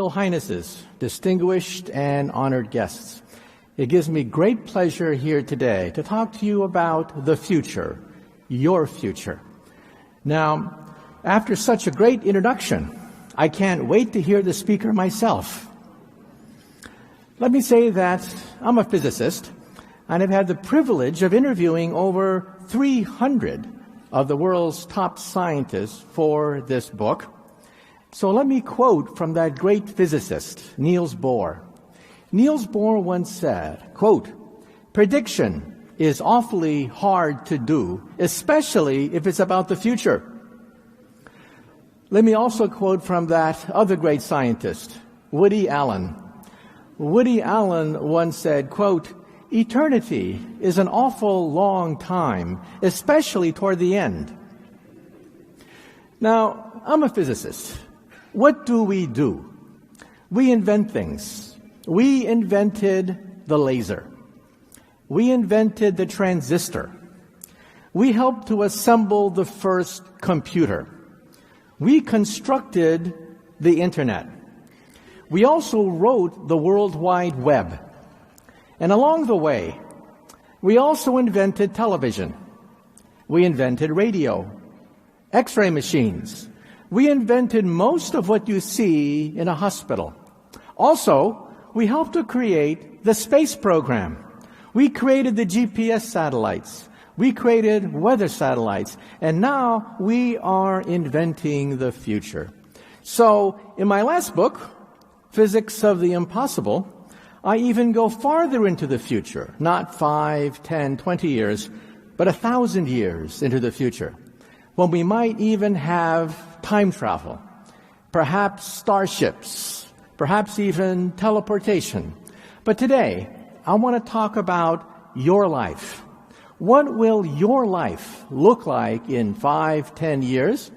Royal Highnesses, distinguished and honored guests, it gives me great pleasure here today to talk to you about the future, your future. Now, after such a great introduction, I can't wait to hear the speaker myself. Let me say that I'm a physicist, and I've had the privilege of interviewing over 300 of the world's top scientists for this book. So let me quote from that great physicist, Niels Bohr. Niels Bohr once said, quote, "Prediction is awfully hard to do, especially if it's about the future." Let me also quote from that other great scientist, Woody Allen. Woody Allen once said, quote, "Eternity is an awful long time, especially toward the end." Now, I'm a physicist. What do? We invent things. We invented the laser. We invented the transistor. We helped to assemble the first computer. We constructed the internet. We also wrote the World Wide Web. And along the way, we also invented television. We invented radio, X-ray machines. We invented most of what you see in a hospital. Also, we helped to create the space program. We created the GPS satellites. We created weather satellites. And now we are inventing the future. So, in my last book, Physics of the Impossible, I even go farther into the future, not 5, 10, 20 years, but 1,000 years into the future, when we might even have time travel, perhaps starships, perhaps even teleportation. But today, I want to talk about your life. What will your life look like in 5, 10 years?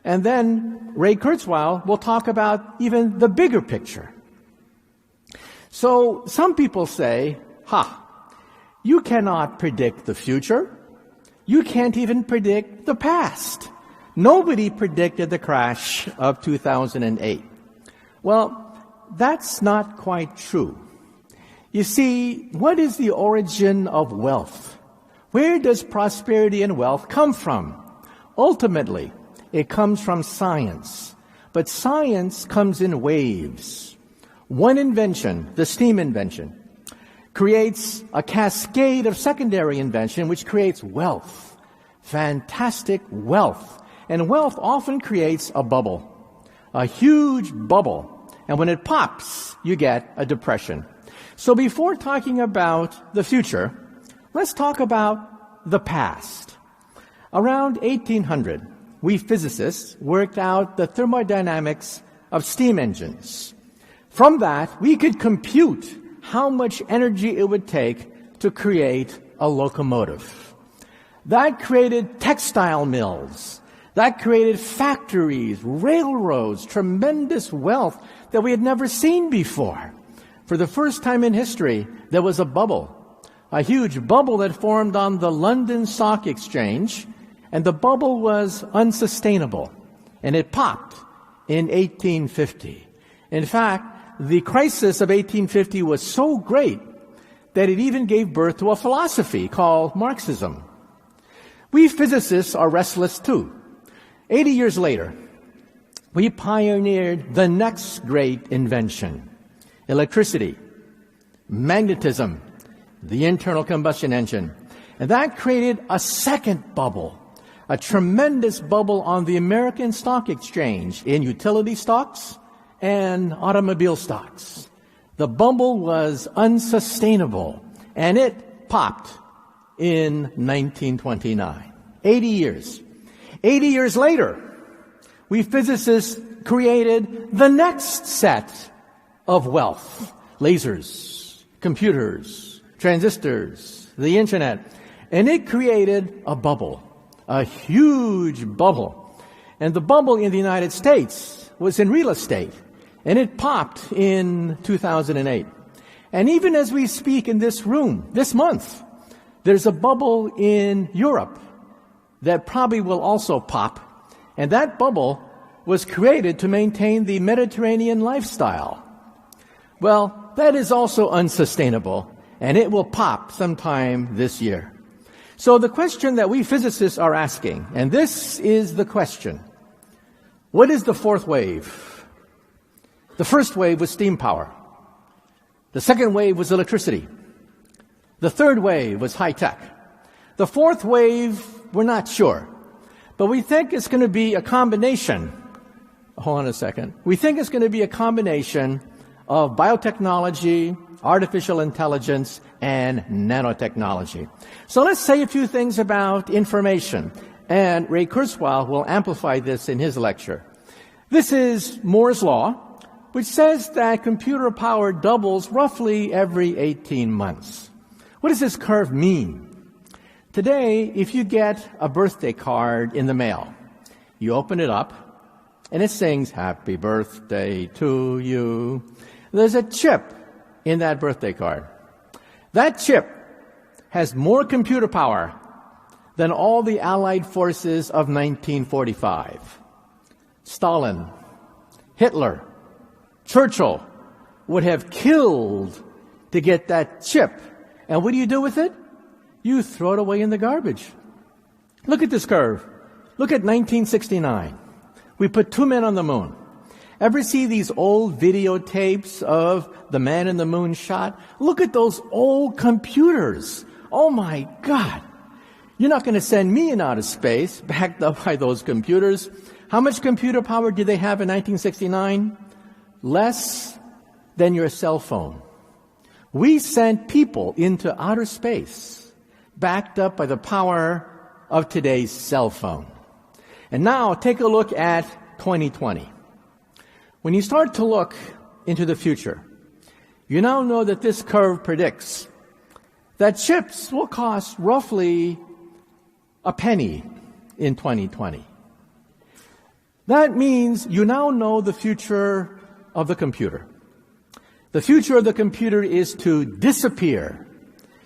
And then Ray Kurzweil will talk about even the bigger picture. So some people say, you cannot predict the future. You can't even predict the past. Nobody predicted the crash of 2008. Well, that's not quite true. You see, what is the origin of wealth? Where does prosperity and wealth come from? Ultimately, it comes from science. But science comes in waves. One invention, the steam invention, creates a cascade of secondary invention which creates wealth, fantastic wealth. And wealth often creates a bubble, a huge bubble. And when it pops, you get a depression. So before talking about the future, let's talk about the past. Around 1800, we physicists worked out the thermodynamics of steam engines. From that, we could compute how much energy it would take to create a locomotive. That created textile mills. That created factories, railroads, tremendous wealth that we had never seen before. For the first time in history, there was a bubble, a huge bubble that formed on the London Stock Exchange, and the bubble was unsustainable, and it popped in 1850. In fact, the crisis of 1850 was so great that it even gave birth to a philosophy called Marxism. We physicists are restless too. 80 years later, we pioneered the next great invention, electricity, magnetism, the internal combustion engine. And that created a second bubble, a tremendous bubble on the American Stock Exchange in utility stocks and automobile stocks. The bubble was unsustainable, and it popped in 1929. 80 years. 80 years later, we physicists created the next set of wealth. Lasers, computers, transistors, the internet. And it created a bubble, a huge bubble. And the bubble in the United States was in real estate. And it popped in 2008. And even as we speak in this room, this month, there's a bubble in Europe that probably will also pop. And that bubble was created to maintain the Mediterranean lifestyle. Well, that is also unsustainable, and it will pop sometime this year. So the question that we physicists are asking, and this is the question: what is the fourth wave? The first wave was steam power. The second wave was electricity. The third wave was high tech. The fourth wave, we're not sure. But we think it's going to be a combination. Hold on a second. We think it's going to be a combination of biotechnology, artificial intelligence, and nanotechnology. So let's say a few things about information. And Ray Kurzweil will amplify this in his lecture. This is Moore's Law, which says that computer power doubles roughly every 18 months. What does this curve mean? Today, if you get a birthday card in the mail, you open it up, and it sings, "Happy birthday to you." There's a chip in that birthday card. That chip has more computer power than all the Allied forces of 1945. Stalin, Hitler, Churchill would have killed to get that chip. And what do you do with it? You throw it away in the garbage. Look at this curve. Look at 1969. We put 2 men on the moon. Ever see these old videotapes of the man in the moon shot? Look at those old computers. Oh my God. You're not going to send me in outer space backed up by those computers. How much computer power did they have in 1969? Less than your cell phone. We sent people into outer space backed up by the power of today's cell phone. And now take a look at 2020. When you start to look into the future, you now know that this curve predicts that chips will cost roughly a penny in 2020. That means you now know the future of the computer. The future of the computer is to disappear,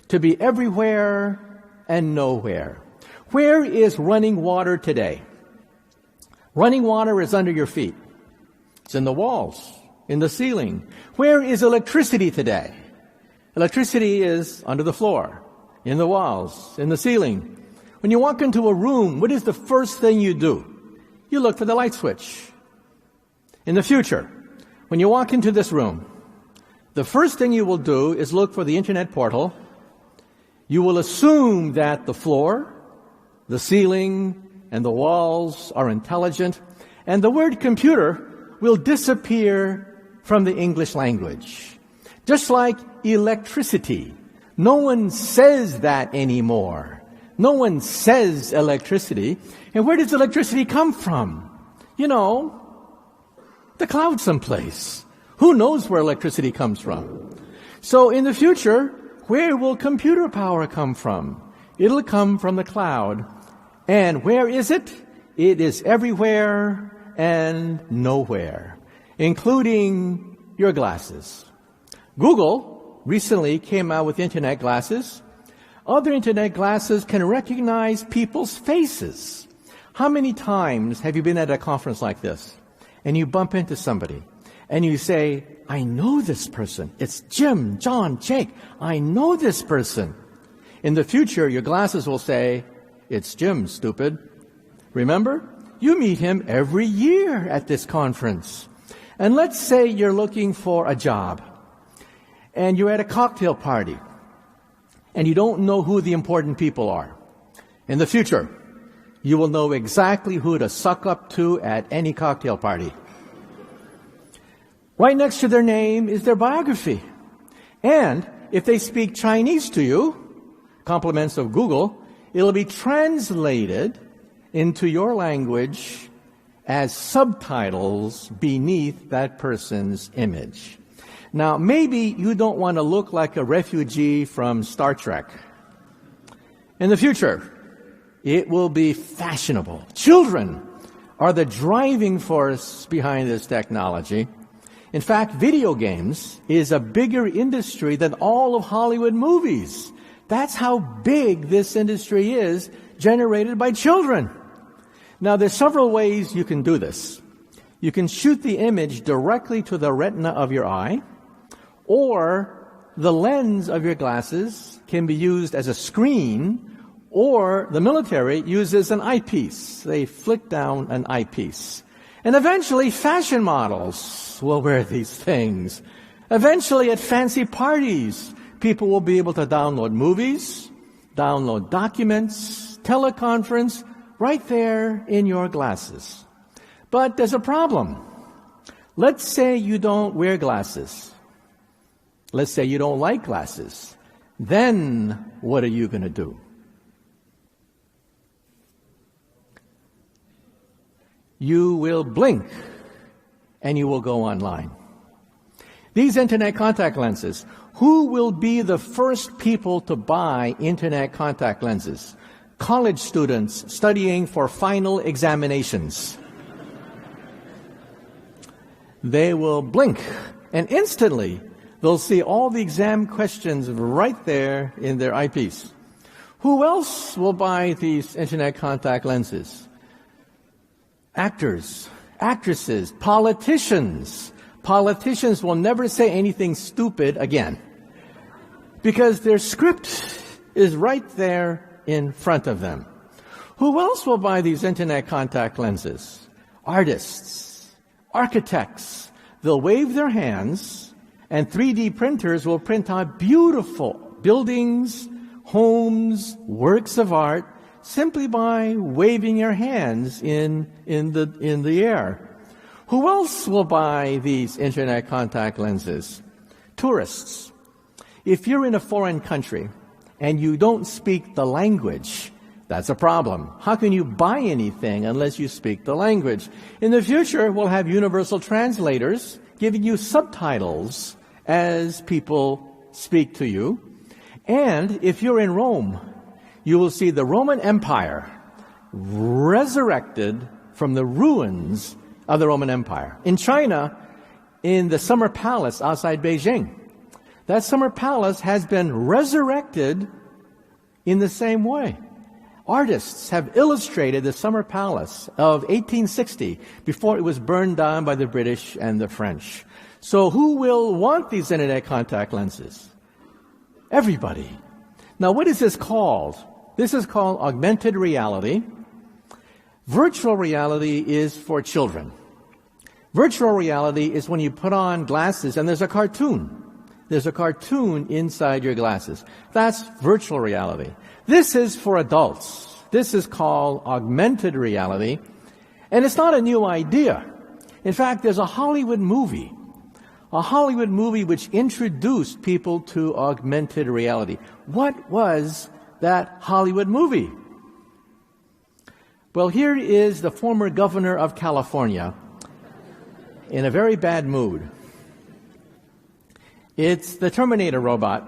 to be everywhere and nowhere. Where is running water today? Running water is under your feet. It's in the walls, in the ceiling. Where is electricity today? Electricity is under the floor, in the walls, in the ceiling. When you walk into a room, what is the first thing you do? You look for the light switch. In the future, when you walk into this room, the first thing you will do is look for the internet portal. You will assume that the floor, the ceiling, and the walls are intelligent, and the word computer will disappear from the English language. Just like electricity. No one says that anymore. No one says electricity. And where does electricity come from? You know, the cloud someplace. Who knows where electricity comes from? So in the future, where will computer power come from? It'll come from the cloud. And where is it? It is everywhere and nowhere, including your glasses. Google recently came out with internet glasses. Other internet glasses can recognize people's faces. How many times have you been at a conference like this and you bump into somebody and you say, "I know this person. It's Jim, John, Jake. I know this person." In the future, your glasses will say, "It's Jim, stupid." Remember? You meet him every year at this conference. And let's say you're looking for a job and you're at a cocktail party and you don't know who the important people are. In the future, you will know exactly who to suck up to at any cocktail party. Right next to their name is their biography. And if they speak Chinese to you, compliments of Google, it'll be translated into your language as subtitles beneath that person's image. Now, maybe you don't want to look like a refugee from Star Trek. In the future, it will be fashionable. Children are the driving force behind this technology. In fact, video games is a bigger industry than all of Hollywood movies. That's how big this industry is, generated by children. Now, there's several ways you can do this. You can shoot the image directly to the retina of your eye, or the lens of your glasses can be used as a screen, or the military uses an eyepiece. They flick down an eyepiece. And eventually, fashion models will wear these things. Eventually, at fancy parties, people will be able to download movies, download documents, teleconference, right there in your glasses. But there's a problem. Let's say you don't wear glasses. Let's say you don't like glasses. Then what are you going to do? You will blink and you will go online. These internet contact lenses, who will be the first people to buy internet contact lenses? College students studying for final examinations. They will blink, and instantly they'll see all the exam questions right there in their eyepiece. Who else will buy these internet contact lenses? Actors, actresses, politicians. Politicians will never say anything stupid again, because their script is right there in front of them. Who else will buy these internet contact lenses? Artists, architects. They'll wave their hands, and 3D printers will print out beautiful buildings, homes, works of art, simply by waving your hands in the air. Who else will buy these internet contact lenses? Tourists. If you're in a foreign country and you don't speak the language, that's a problem. How can you buy anything unless you speak the language? In the future, we'll have universal translators giving you subtitles as people speak to you. And if you're in Rome, you will see the Roman Empire resurrected from the ruins of the Roman Empire. In China, in the Summer Palace outside Beijing, that Summer Palace has been resurrected in the same way. Artists have illustrated the Summer Palace of 1860 before it was burned down by the British and the French. So who will want these internet contact lenses? Everybody. Now, what is this called? This is called augmented reality. Virtual reality is for children. Virtual reality is when you put on glasses and there's a cartoon. There's a cartoon inside your glasses. That's virtual reality. This is for adults. This is called augmented reality. And it's not a new idea. In fact, there's a Hollywood movie which introduced people to augmented reality. What was that Hollywood movie? Well, here is the former governor of California in a very bad mood. It's the Terminator robot.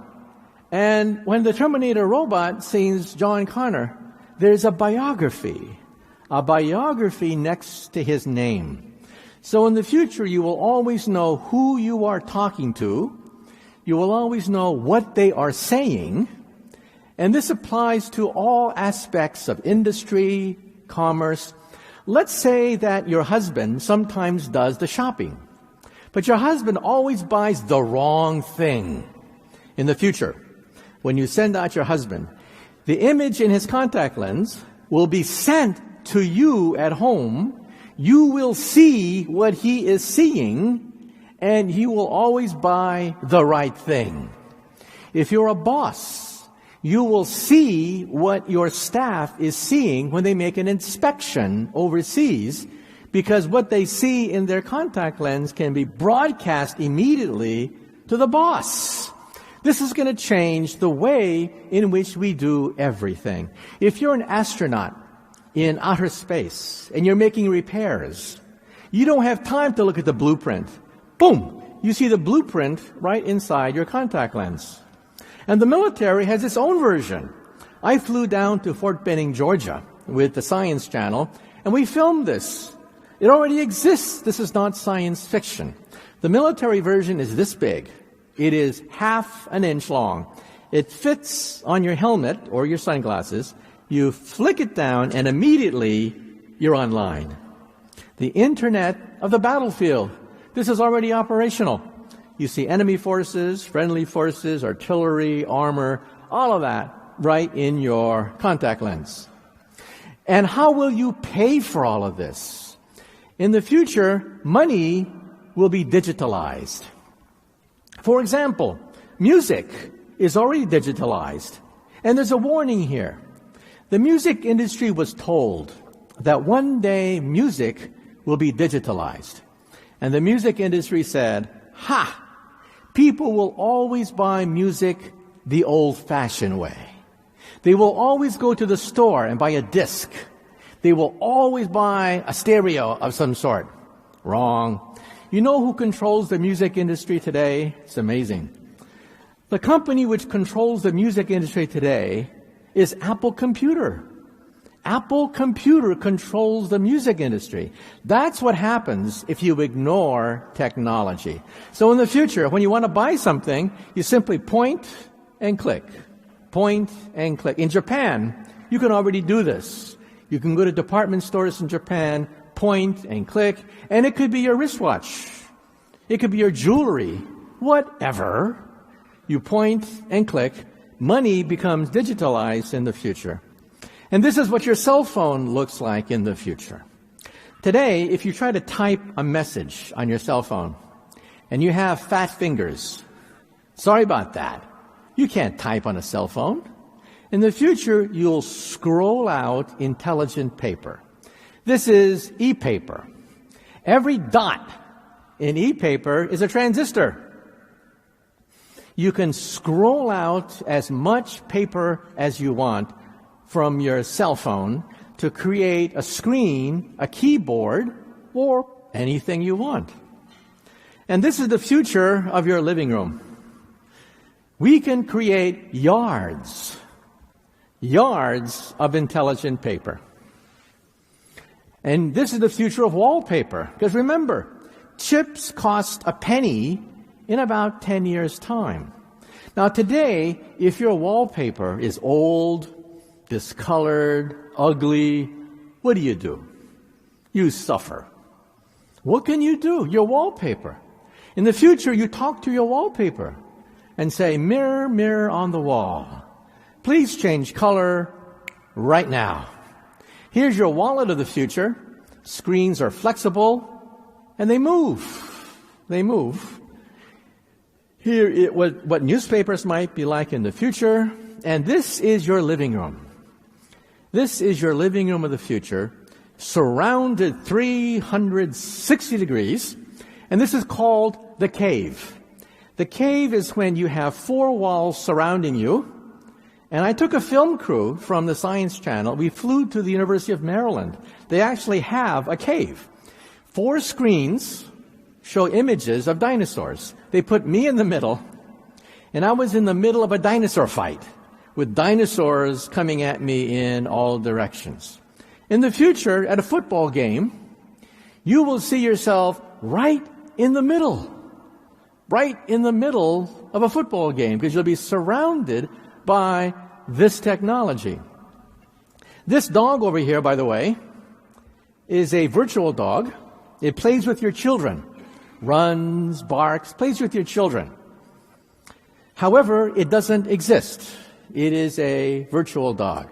And when the Terminator robot sees John Connor, there's a biography next to his name. So in the future, you will always know who you are talking to. You will always know what they are saying. And this applies to all aspects of industry, commerce. Let's say that your husband sometimes does the shopping, but your husband always buys the wrong thing. In the future, when you send out your husband, the image in his contact lens will be sent to you at home. You will see what he is seeing, and he will always buy the right thing. If you're a boss, you will see what your staff is seeing when they make an inspection overseas, because what they see in their contact lens can be broadcast immediately to the boss. This is going to change the way in which we do everything. If you're an astronaut in outer space and you're making repairs, you don't have time to look at the blueprint. Boom! You see the blueprint right inside your contact lens. And the military has its own version. I flew down to Fort Benning, Georgia with the Science Channel, and we filmed this. It already exists. This is not science fiction. The military version is this big. It is half an inch long. It fits on your helmet or your sunglasses. You flick it down, and immediately you're online. the internet of the battlefield. This is already operational. You see enemy forces, friendly forces, artillery, armor, all of that right in your contact lens. And how will you pay for all of this? In the future, money will be digitalized. For example, music is already digitalized. And there's a warning here. The music industry was told that one day music will be digitalized. And the music industry said, ha! People will always buy music the old-fashioned way. They will always go to the store and buy a disc. They will always buy a stereo of some sort. Wrong. You know who controls the music industry today? It's amazing. The company which controls the music industry today is Apple Computer. Apple Computer controls the music industry. That's what happens if you ignore technology. So in the future, when you want to buy something, you simply point and click. Point and click. In Japan, you can already do this. You can go to department stores in Japan, point and click, and it could be your wristwatch. It could be your jewelry. Whatever. You point and click. Money becomes digitalized in the future. And this is what your cell phone looks like in the future. Today, if you try to type a message on your cell phone and you have fat fingers, sorry about that. You can't type on a cell phone. In the future, you'll scroll out intelligent paper. This is e-paper. Every dot in e-paper is a transistor. You can scroll out as much paper as you want from your cell phone to create a screen, a keyboard, or anything you want. And this is the future of your living room. We can create yards of intelligent paper. And this is the future of wallpaper. Because remember, chips cost a penny in about 10 years' time. Now today, if your wallpaper is old, discolored, ugly, what do? You suffer. What can you do? Your wallpaper. In the future, you talk to your wallpaper and say, mirror, mirror on the wall, please change color right now. Here's your wallet of the future. Screens are flexible and they move. They move. Here, what newspapers might be like in the future. And this is your living room. This is your living room of the future, surrounded 360 degrees, and this is called the cave. The cave is when you have four walls surrounding you, and I took a film crew from the Science Channel. We flew to the University of Maryland. They actually have a cave. 4 screens show images of dinosaurs. They put me in the middle, and I was in the middle of a dinosaur fight, with dinosaurs coming at me in all directions. In the future, at a football game, you will see yourself right in the middle of a football game, because you'll be surrounded by this technology. This dog over here, by the way, is a virtual dog. It plays with your children, runs, barks, plays with your children. However, it doesn't exist. It is a virtual dog.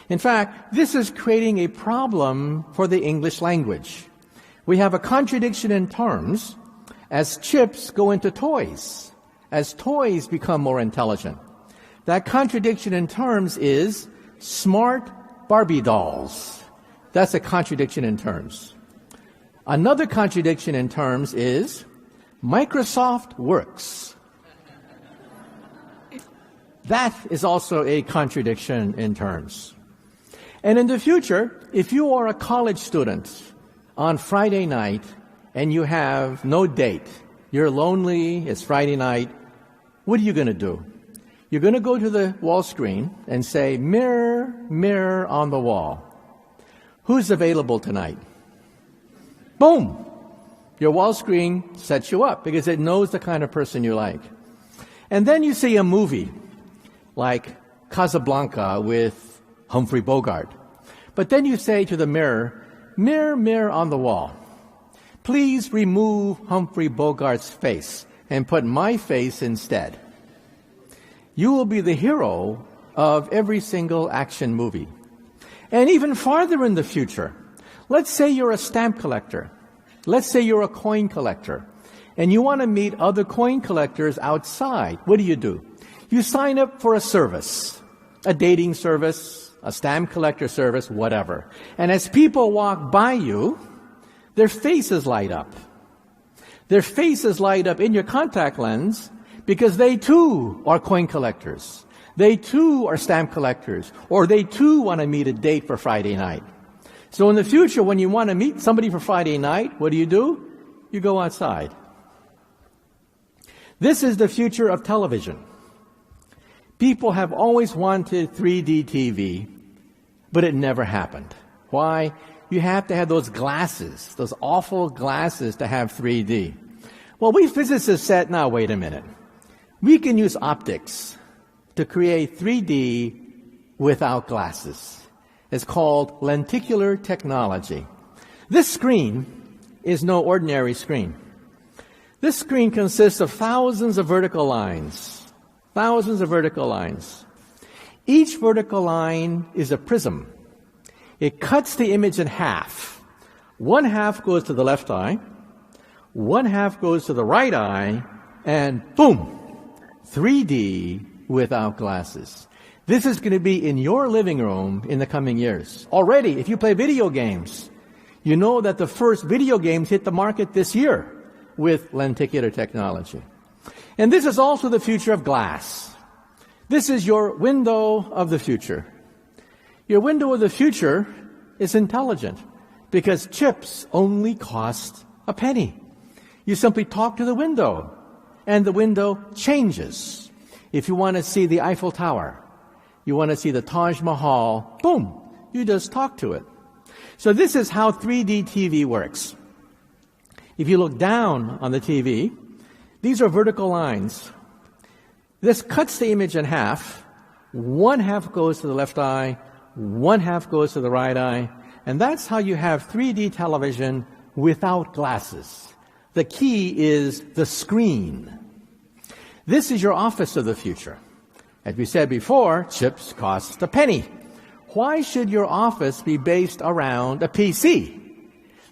In fact, this is creating a problem for the English language. We have a contradiction in terms as chips go into toys, as toys become more intelligent. That contradiction in terms is smart Barbie dolls. That's a contradiction in terms. Another contradiction in terms is Microsoft works. That is also a contradiction in terms. And in the future, if you are a college student on Friday night and you have no date, you're lonely, it's Friday night, what are you going to do? You're going to go to the wall screen and say, mirror, mirror on the wall. Who's available tonight? Boom! Your wall screen sets you up because it knows the kind of person you like. And then you see a movie like Casablanca with Humphrey Bogart. But then you say to the mirror, mirror, mirror on the wall. Please remove Humphrey Bogart's face and put my face instead. You will be the hero of every single action movie. And even farther in the future, let's say you're a stamp collector. Let's say you're a coin collector. And you want to meet other coin collectors outside. What do? You sign up for a service, a dating service, a stamp collector service, whatever. And as people walk by you, their faces light up. Their faces light up in your contact lens because they too are coin collectors. They too are stamp collectors. Or they too want to meet a date for Friday night. So in the future, when you want to meet somebody for Friday night, what do? You go outside. This is the future of television. People have always wanted 3D TV, but it never happened. Why? You have to have those glasses, those awful glasses to have 3D. Well, we physicists said, now wait a minute. We can use optics to create 3D without glasses. It's called lenticular technology. This screen is no ordinary screen. This screen consists of thousands of vertical lines. Thousands of vertical lines. Each vertical line is a prism. It cuts the image in half. One half goes to the left eye, one half goes to the right eye, and boom! 3D without glasses. This is going to be in your living room in the coming years. Already, if you play video games, you know that the first video games hit the market this year with lenticular technology. And this is also the future of glass. This is your window of the future. Your window of the future is intelligent because chips only cost a penny. You simply talk to the window, and the window changes. If you want to see the Eiffel Tower, you want to see the Taj Mahal, boom, you just talk to it. So this is how 3D TV works. If you look down on the TV, these are vertical lines. This cuts the image in half. One half goes to the left eye, one half goes to the right eye, and that's how you have 3D television without glasses. The key is the screen. This is your office of the future. As we said before, chips cost a penny. Why should your office be based around a PC?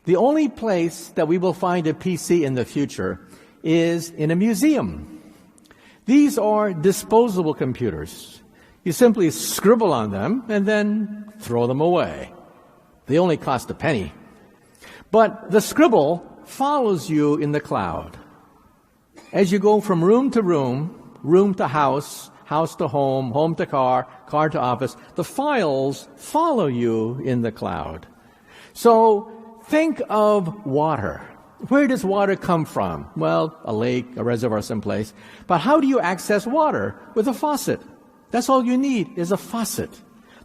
The only place that we will find a PC in the future is in a museum. These are disposable computers. You simply scribble on them and then throw them away. They only cost a penny. But the scribble follows you in the cloud. As you go from room to room, room to house, house to home, home to car, car to office, the files follow you in the cloud. So think of water. Where does water come from? Well, a lake, a reservoir someplace. But how do you access water? With a faucet. That's all you need is a faucet.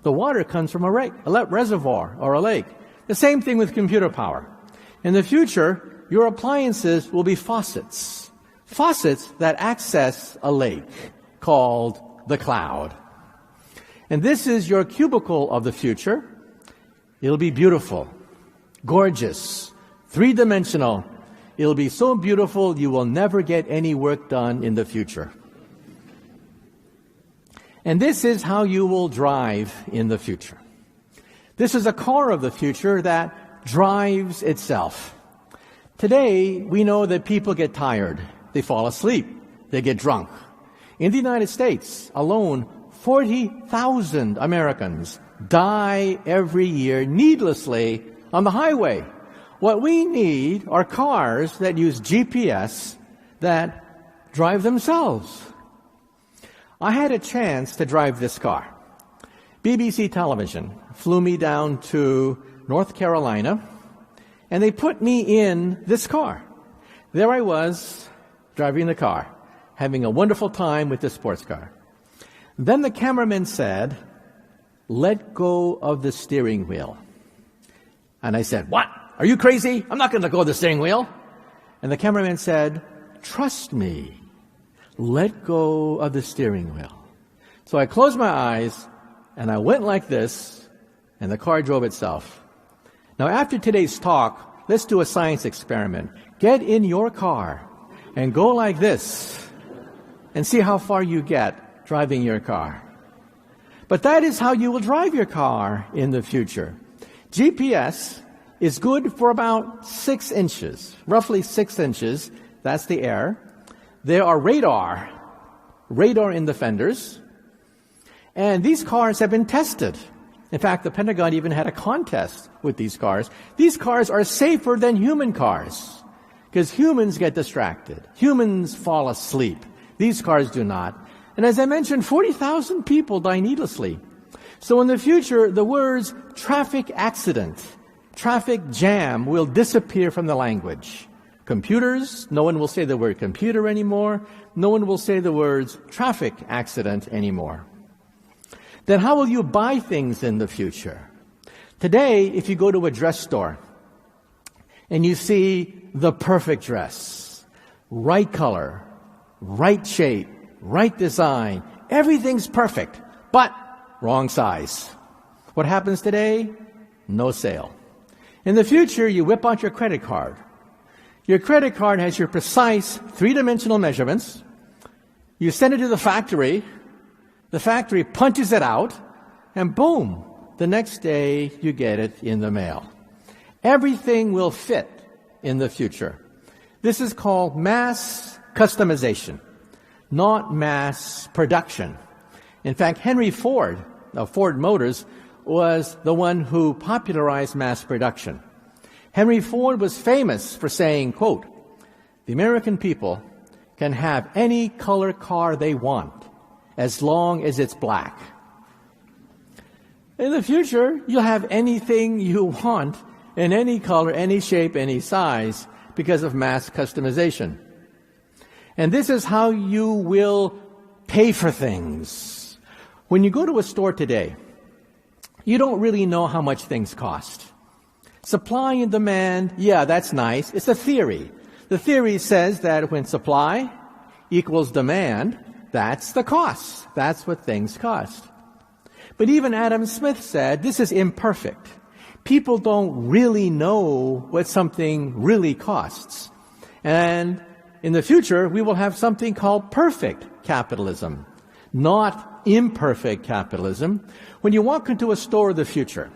The water comes from a reservoir or a lake. The same thing with computer power. In the future, your appliances will be faucets. Faucets that access a lake called the cloud. And this is your cubicle of the future. It'll be beautiful, gorgeous, three-dimensional. It'll be so beautiful you will never get any work done in the future. And this is how you will drive in the future. This is a car of the future that drives itself. Today, we know that people get tired. They fall asleep. They get drunk. In the United States alone, 40,000 Americans die every year needlessly on the highway. What we need are cars that use GPS that drive themselves. I had a chance to drive this car. BBC Television flew me down to North Carolina, and they put me in this car. There I was, driving the car, having a wonderful time with this sports car. Then the cameraman said, "Let go of the steering wheel." And I said, "What? Are you crazy? I'm not going to let go of the steering wheel." And the cameraman said, "Trust me. Let go of the steering wheel." So I closed my eyes, and I went like this, and the car drove itself. Now, after today's talk, let's do a science experiment. Get in your car and go like this and see how far you get driving your car. But that is how you will drive your car in the future. GPS is good for about 6 inches, roughly 6 inches. That's the air. There are radar in the fenders. And these cars have been tested. In fact, the Pentagon even had a contest with these cars. These cars are safer than human cars because humans get distracted. Humans fall asleep. These cars do not. And as I mentioned, 40,000 people die needlessly. So in the future, the words traffic accident, traffic jam will disappear from the language. Computers, no one will say the word computer anymore. No one will say the words traffic accident anymore. Then how will you buy things in the future? Today, if you go to a dress store and you see the perfect dress, right color, right shape, right design, everything's perfect, but wrong size. What happens today? No sale. In the future, you whip out your credit card. Your credit card has your precise three-dimensional measurements. You send it to the factory punches it out, and boom, the next day you get it in the mail. Everything will fit in the future. This is called mass customization, not mass production. In fact, Henry Ford of Ford Motors was the one who popularized mass production. Henry Ford was famous for saying, quote, "The American people can have any color car they want as long as it's black." In the future, you'll have anything you want in any color, any shape, any size because of mass customization. And this is how you will pay for things. When you go to a store today, you don't really know how much things cost. Supply and demand, yeah, that's nice. It's a theory. The theory says that when supply equals demand, that's the cost. That's what things cost. But even Adam Smith said this is imperfect. People don't really know what something really costs. And in the future, we will have something called perfect capitalism, not imperfect capitalism. When you walk into a store of the future,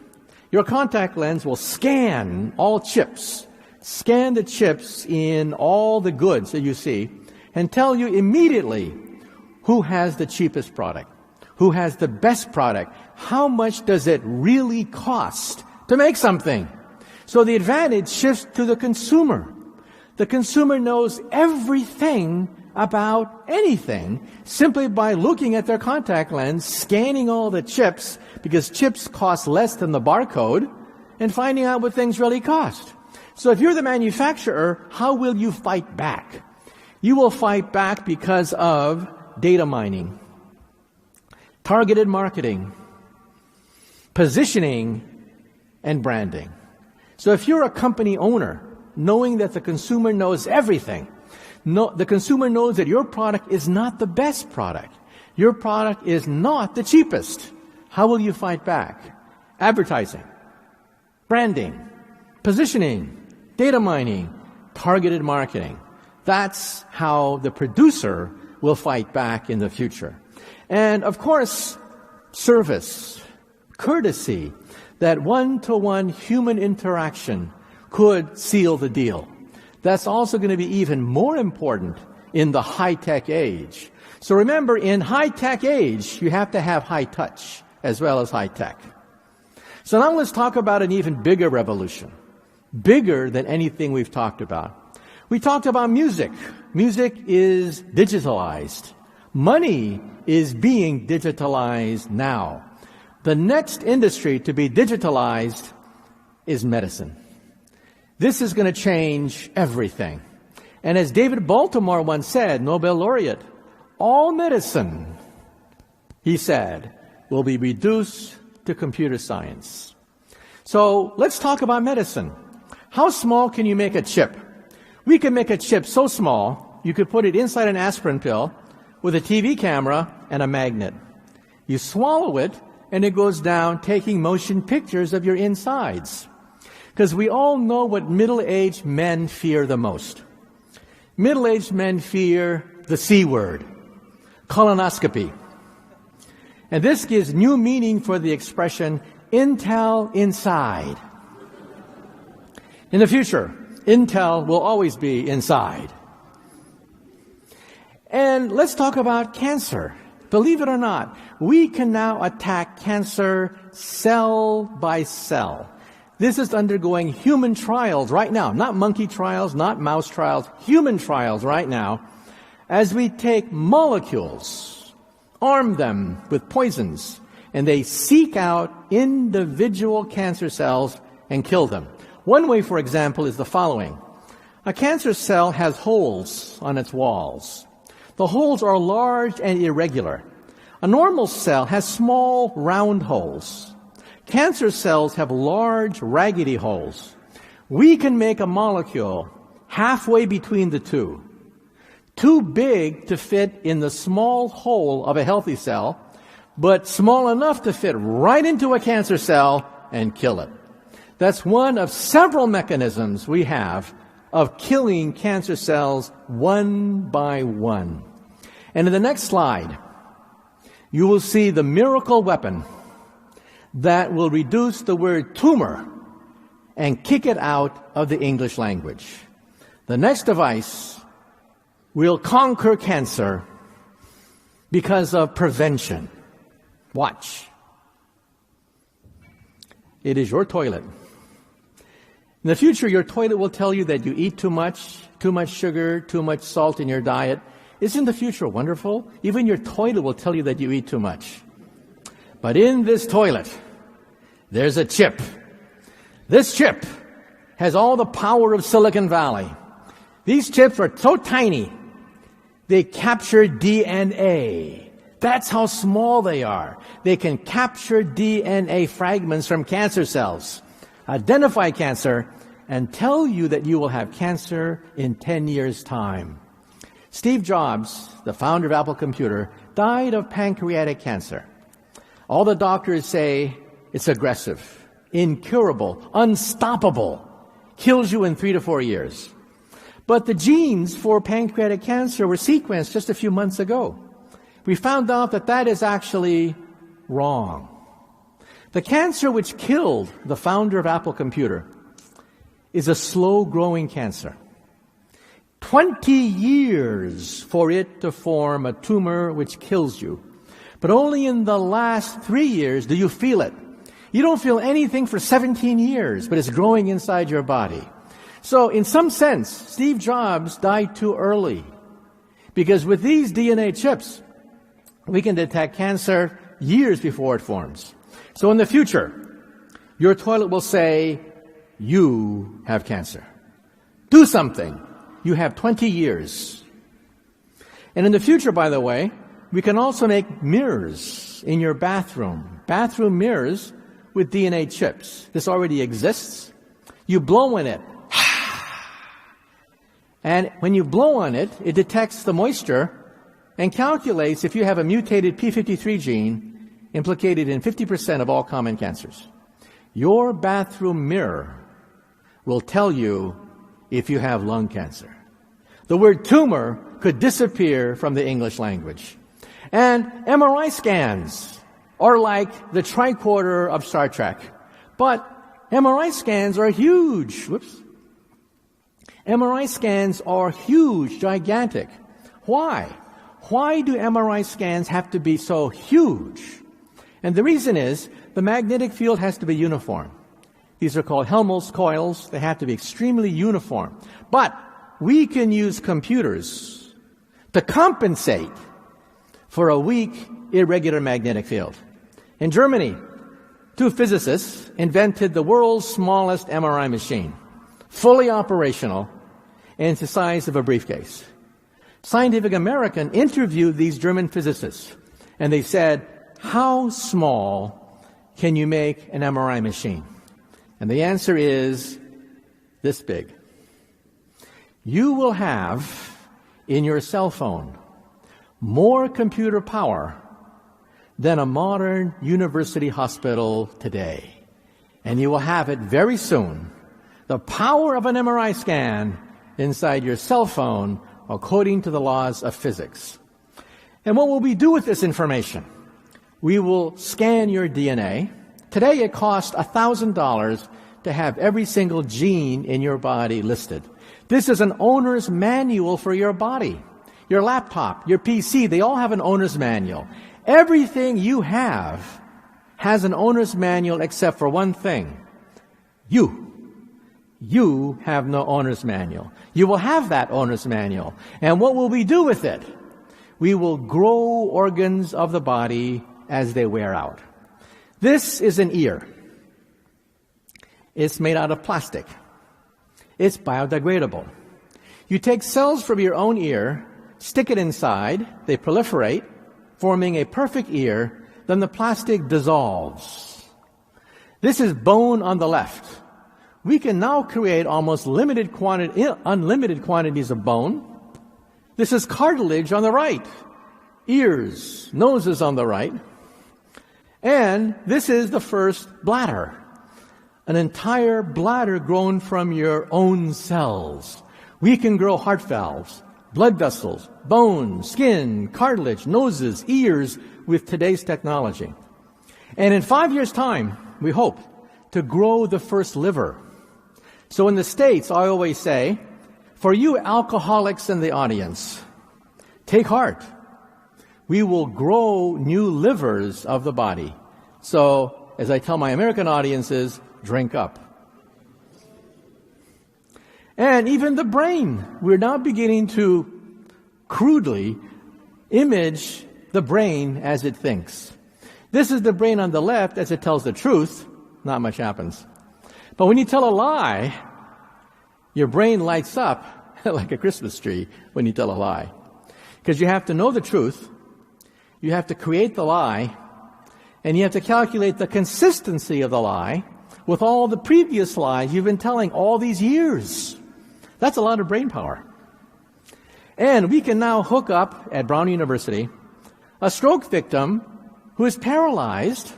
your contact lens will scan all chips, scan the chips in all the goods that you see, and tell you immediately who has the cheapest product, who has the best product, how much does it really cost to make something. So the advantage shifts to the consumer. The consumer knows everything about anything simply by looking at their contact lens, scanning all the chips, because chips cost less than the barcode, and finding out what things really cost. So if you're the manufacturer, how will you fight back? You will fight back because of data mining, targeted marketing, positioning, and branding. So if you're a company owner, knowing that the consumer knows everything, the consumer knows that your product is not the best product, your product is not the cheapest, how will you fight back? Advertising, branding, positioning, data mining, targeted marketing. That's how the producer will fight back in the future. And of course, service, courtesy, that one-to-one human interaction could seal the deal. That's also going to be even more important in the high-tech age. So remember, in high-tech age, you have to have high touch as well as high-tech. So now let's talk about an even bigger revolution, bigger than anything we've talked about. We talked about music. Music is digitalized. Money is being digitalized now. The next industry to be digitalized is medicine. This is going to change everything. And as David Baltimore once said, Nobel laureate, all medicine, he said, will be reduced to computer science. So let's talk about medicine. How small can you make a chip? We can make a chip so small, you could put it inside an aspirin pill with a TV camera and a magnet. You swallow it, and it goes down taking motion pictures of your insides. Because we all know what middle-aged men fear the most. Middle-aged men fear the C word, colonoscopy. And this gives new meaning for the expression Intel inside. In the future, Intel will always be inside. And let's talk about cancer. Believe it or not, we can now attack cancer cell by cell. This is undergoing human trials right now, not monkey trials, not mouse trials, human trials right now, as we take molecules, arm them with poisons, and they seek out individual cancer cells and kill them. One way, for example, is the following. A cancer cell has holes on its walls. The holes are large and irregular. A normal cell has small, round holes. Cancer cells have large, raggedy holes. We can make a molecule halfway between the two, too big to fit in the small hole of a healthy cell, but small enough to fit right into a cancer cell and kill it. That's one of several mechanisms we have of killing cancer cells one by one. And in the next slide, you will see the miracle weapon that will reduce the word tumor and kick it out of the English language. The next device will conquer cancer because of prevention. Watch. It is your toilet. In the future, your toilet will tell you that you eat too much sugar, too much salt in your diet. Isn't the future wonderful? Even your toilet will tell you that you eat too much. But in this toilet, there's a chip. This chip has all the power of Silicon Valley. These chips are so tiny, they capture DNA. That's how small they are. They can capture DNA fragments from cancer cells, identify cancer, and tell you that you will have cancer in 10 years' time. Steve Jobs, the founder of Apple Computer, died of pancreatic cancer. All the doctors say it's aggressive, incurable, unstoppable, kills you in 3 to 4 years. But the genes for pancreatic cancer were sequenced just a few months ago. We found out that that is actually wrong. The cancer which killed the founder of Apple Computer is a slow-growing cancer. 20 years for it to form a tumor which kills you. But only in the last 3 years do you feel it. You don't feel anything for 17 years, but it's growing inside your body. So in some sense, Steve Jobs died too early. Because with these DNA chips, we can detect cancer years before it forms. So in the future, your toilet will say, you have cancer. Do something. You have 20 years. And in the future, by the way, we can also make mirrors in your bathroom. Bathroom mirrors with DNA chips. This already exists. You blow in it. And when you blow on it, it detects the moisture and calculates if you have a mutated P53 gene implicated in 50% of all common cancers. Your bathroom mirror will tell you if you have lung cancer. The word tumor could disappear from the English language. And MRI scans are like the tricorder of Star Trek. But MRI scans are huge. MRI scans are huge, gigantic. Why? Why do MRI scans have to be so huge? And the reason is the magnetic field has to be uniform. These are called Helmholtz coils. They have to be extremely uniform. But we can use computers to compensate for a weak, irregular magnetic field. In Germany, 2 physicists invented the world's smallest MRI machine, fully operational, and it's the size of a briefcase. Scientific American interviewed these German physicists, and they said, how small can you make an MRI machine? And the answer is this big. You will have in your cell phone more computer power than a modern university hospital today. And you will have it very soon The power of an MRI scan inside your cell phone according to the laws of physics. And what will we do with this information? We will scan your DNA. Today it costs $1,000 to have every single gene in your body listed. This is an owner's manual for your body. Your laptop, your PC, they all have an owner's manual. Everything you have has an owner's manual except for one thing. You have no owner's manual. You will have that owner's manual. And what will we do with it? We will grow organs of the body as they wear out. This is an ear. It's made out of plastic. It's biodegradable. You take cells from your own ear, stick it inside, they proliferate, forming a perfect ear, then the plastic dissolves. This is bone on the left. We can now create almost unlimited quantities of bone. This is cartilage on the right. Ears, noses on the right. And this is the first bladder. An entire bladder grown from your own cells. We can grow heart valves, blood vessels, bone, skin, cartilage, noses, ears with today's technology. And in 5 years' time, we hope to grow the first liver. So in the States, I always say, for you alcoholics in the audience, take heart. We will grow new livers of the body. So, as I tell my American audiences, drink up. And even the brain, we're now beginning to crudely image the brain as it thinks. This is the brain on the left as it tells the truth. Not much happens. But when you tell a lie, your brain lights up like a Christmas tree when you tell a lie. Because you have to know the truth, you have to create the lie, and you have to calculate the consistency of the lie with all the previous lies you've been telling all these years. That's a lot of brain power. And we can now hook up at Brown University a stroke victim who is paralyzed.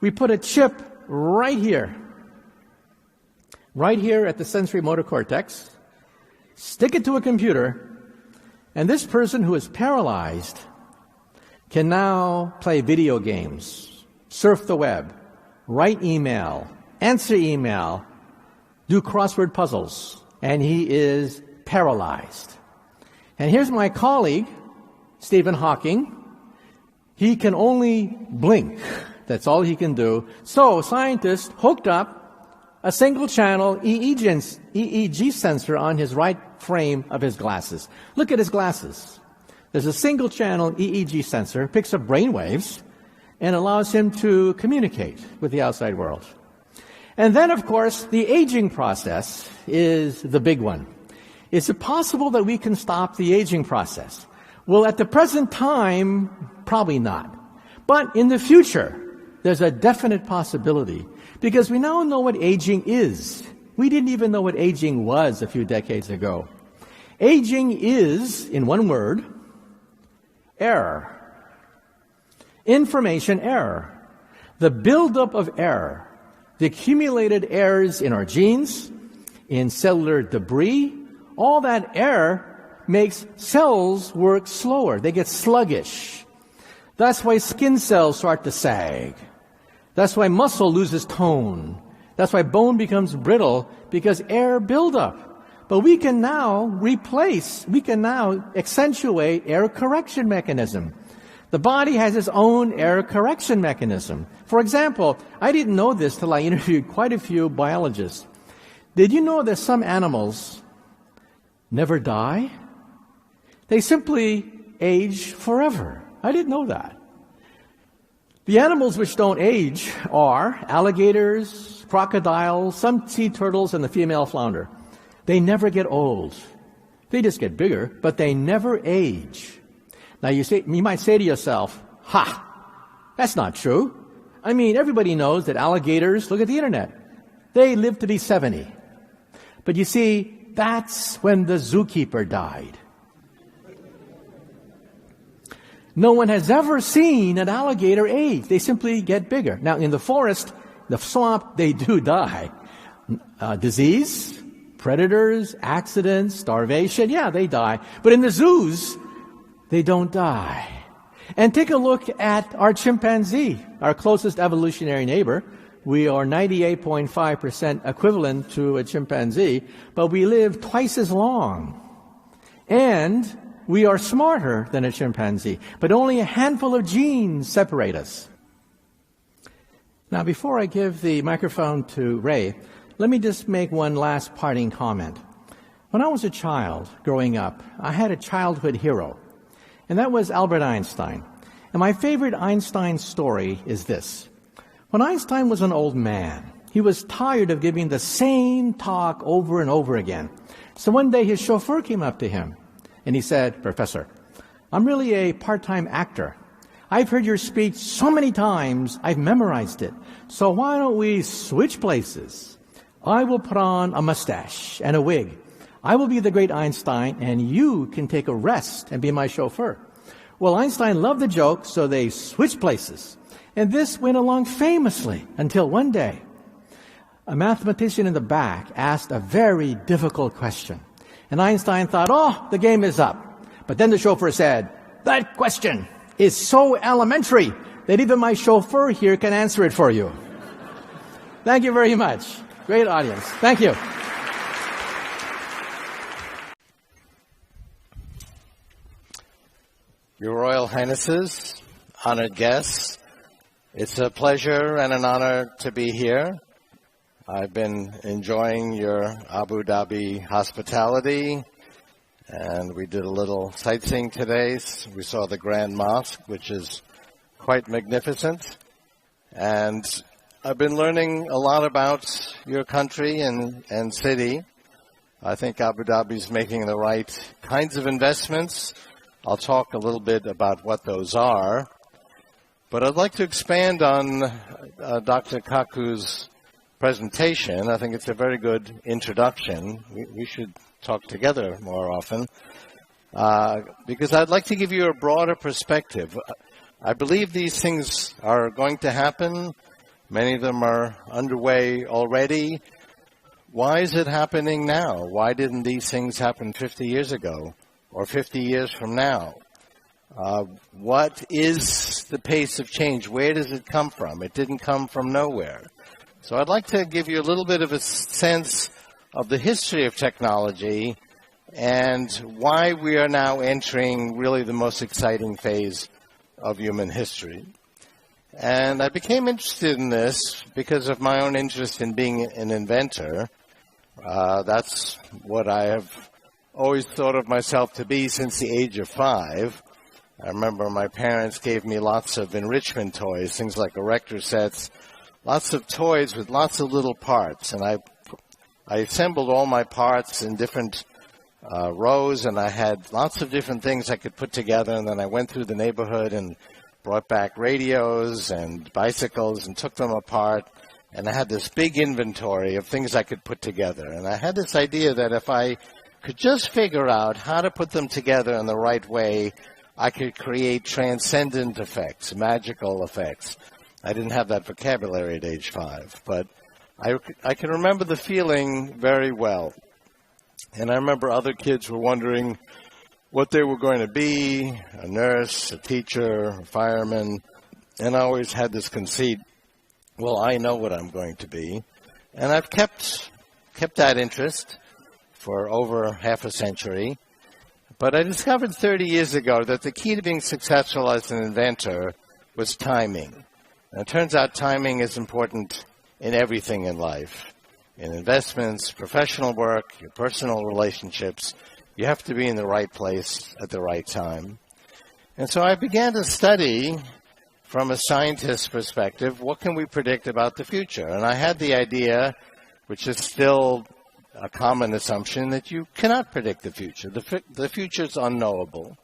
We put a chip right here at the sensory motor cortex, stick it to a computer, and this person who is paralyzed can now play video games, surf the web, write email, answer email, do crossword puzzles, and he is paralyzed. And here's my colleague, Stephen Hawking. He can only blink. That's all he can do. So scientists hooked up a single-channel EEG sensor on his right frame of his glasses. Look at his glasses. There's a single-channel EEG sensor, picks up brain waves, and allows him to communicate with the outside world. And then, of course, the aging process is the big one. Is it possible that we can stop the aging process? Well, at the present time, probably not. But in the future, there's a definite possibility because we now know what aging is. We didn't even know what aging was a few decades ago. Aging is, in one word, error. Information error. The buildup of error. The accumulated errors in our genes, in cellular debris, all that error makes cells work slower. They get sluggish. That's why skin cells start to sag. That's why muscle loses tone. That's why bone becomes brittle, because error buildup. But we can now accentuate error correction mechanism. The body has its own error correction mechanism. For example, I didn't know this till I interviewed quite a few biologists. Did you know that some animals never die? They simply age forever. I didn't know that. The animals which don't age are alligators, crocodiles, some sea turtles, and the female flounder. They never get old. They just get bigger, but they never age. Now you might say to yourself, that's not true. I mean, everybody knows that alligators, look at the internet, they live to be 70. But you see, that's when the zookeeper died. No one has ever seen an alligator age. They simply get bigger. Now, in the forest, the swamp, they do die. Disease, predators, accidents, starvation, yeah, they die. But in the zoos, they don't die. And take a look at our chimpanzee, our closest evolutionary neighbor. We are 98.5% equivalent to a chimpanzee, but we live twice as long. And we are smarter than a chimpanzee, but only a handful of genes separate us. Now, before I give the microphone to Ray, let me just make one last parting comment. When I was a child growing up, I had a childhood hero, and that was Albert Einstein. And my favorite Einstein story is this. When Einstein was an old man, he was tired of giving the same talk over and over again. So one day his chauffeur came up to him, and he said, "Professor, I'm really a part-time actor. I've heard your speech so many times, I've memorized it. So why don't we switch places? I will put on a mustache and a wig. I will be the great Einstein, and you can take a rest and be my chauffeur." Well, Einstein loved the joke, so they switched places. And this went along famously until one day, a mathematician in the back asked a very difficult question. And Einstein thought, oh, the game is up. But then the chauffeur said, "That question is so elementary that even my chauffeur here can answer it for you." Thank you very much. Great audience. Thank you. Your Royal Highnesses, honored guests, it's a pleasure and an honor to be here. I've been enjoying your Abu Dhabi hospitality, and we did a little sightseeing today. We saw the Grand Mosque, which is quite magnificent. And I've been learning a lot about your country and city. I think Abu Dhabi is making the right kinds of investments. I'll talk a little bit about what those are. But I'd like to expand on Dr. Kaku's presentation. I think it's a very good introduction. We should talk together more often because I'd like to give you a broader perspective. I believe these things are going to happen. Many of them are underway already. Why is it happening now? Why didn't these things happen 50 years ago or 50 years from now? What is the pace of change? Where does it come from? It didn't come from nowhere. So I'd like to give you a little bit of a sense of the history of technology and why we are now entering really the most exciting phase of human history. And I became interested in this because of my own interest in being an inventor. That's what I have always thought of myself to be since the age of 5. I remember my parents gave me lots of enrichment toys, things like erector sets, lots of toys with lots of little parts. And I assembled all my parts in different rows, and I had lots of different things I could put together. And then I went through the neighborhood and brought back radios and bicycles and took them apart. And I had this big inventory of things I could put together. And I had this idea that if I could just figure out how to put them together in the right way, I could create transcendent effects, magical effects. I didn't have that vocabulary at age 5, but I can remember the feeling very well. And I remember other kids were wondering what they were going to be, a nurse, a teacher, a fireman. And I always had this conceit, well, I know what I'm going to be. And I've kept that interest for over half a century. But I discovered 30 years ago that the key to being successful as an inventor was timing. And it turns out timing is important in everything in life. In investments, professional work, your personal relationships, you have to be in the right place at the right time. And so I began to study, from a scientist's perspective, what can we predict about the future? And I had the idea, which is still a common assumption, that you cannot predict the future. The future is unknowable.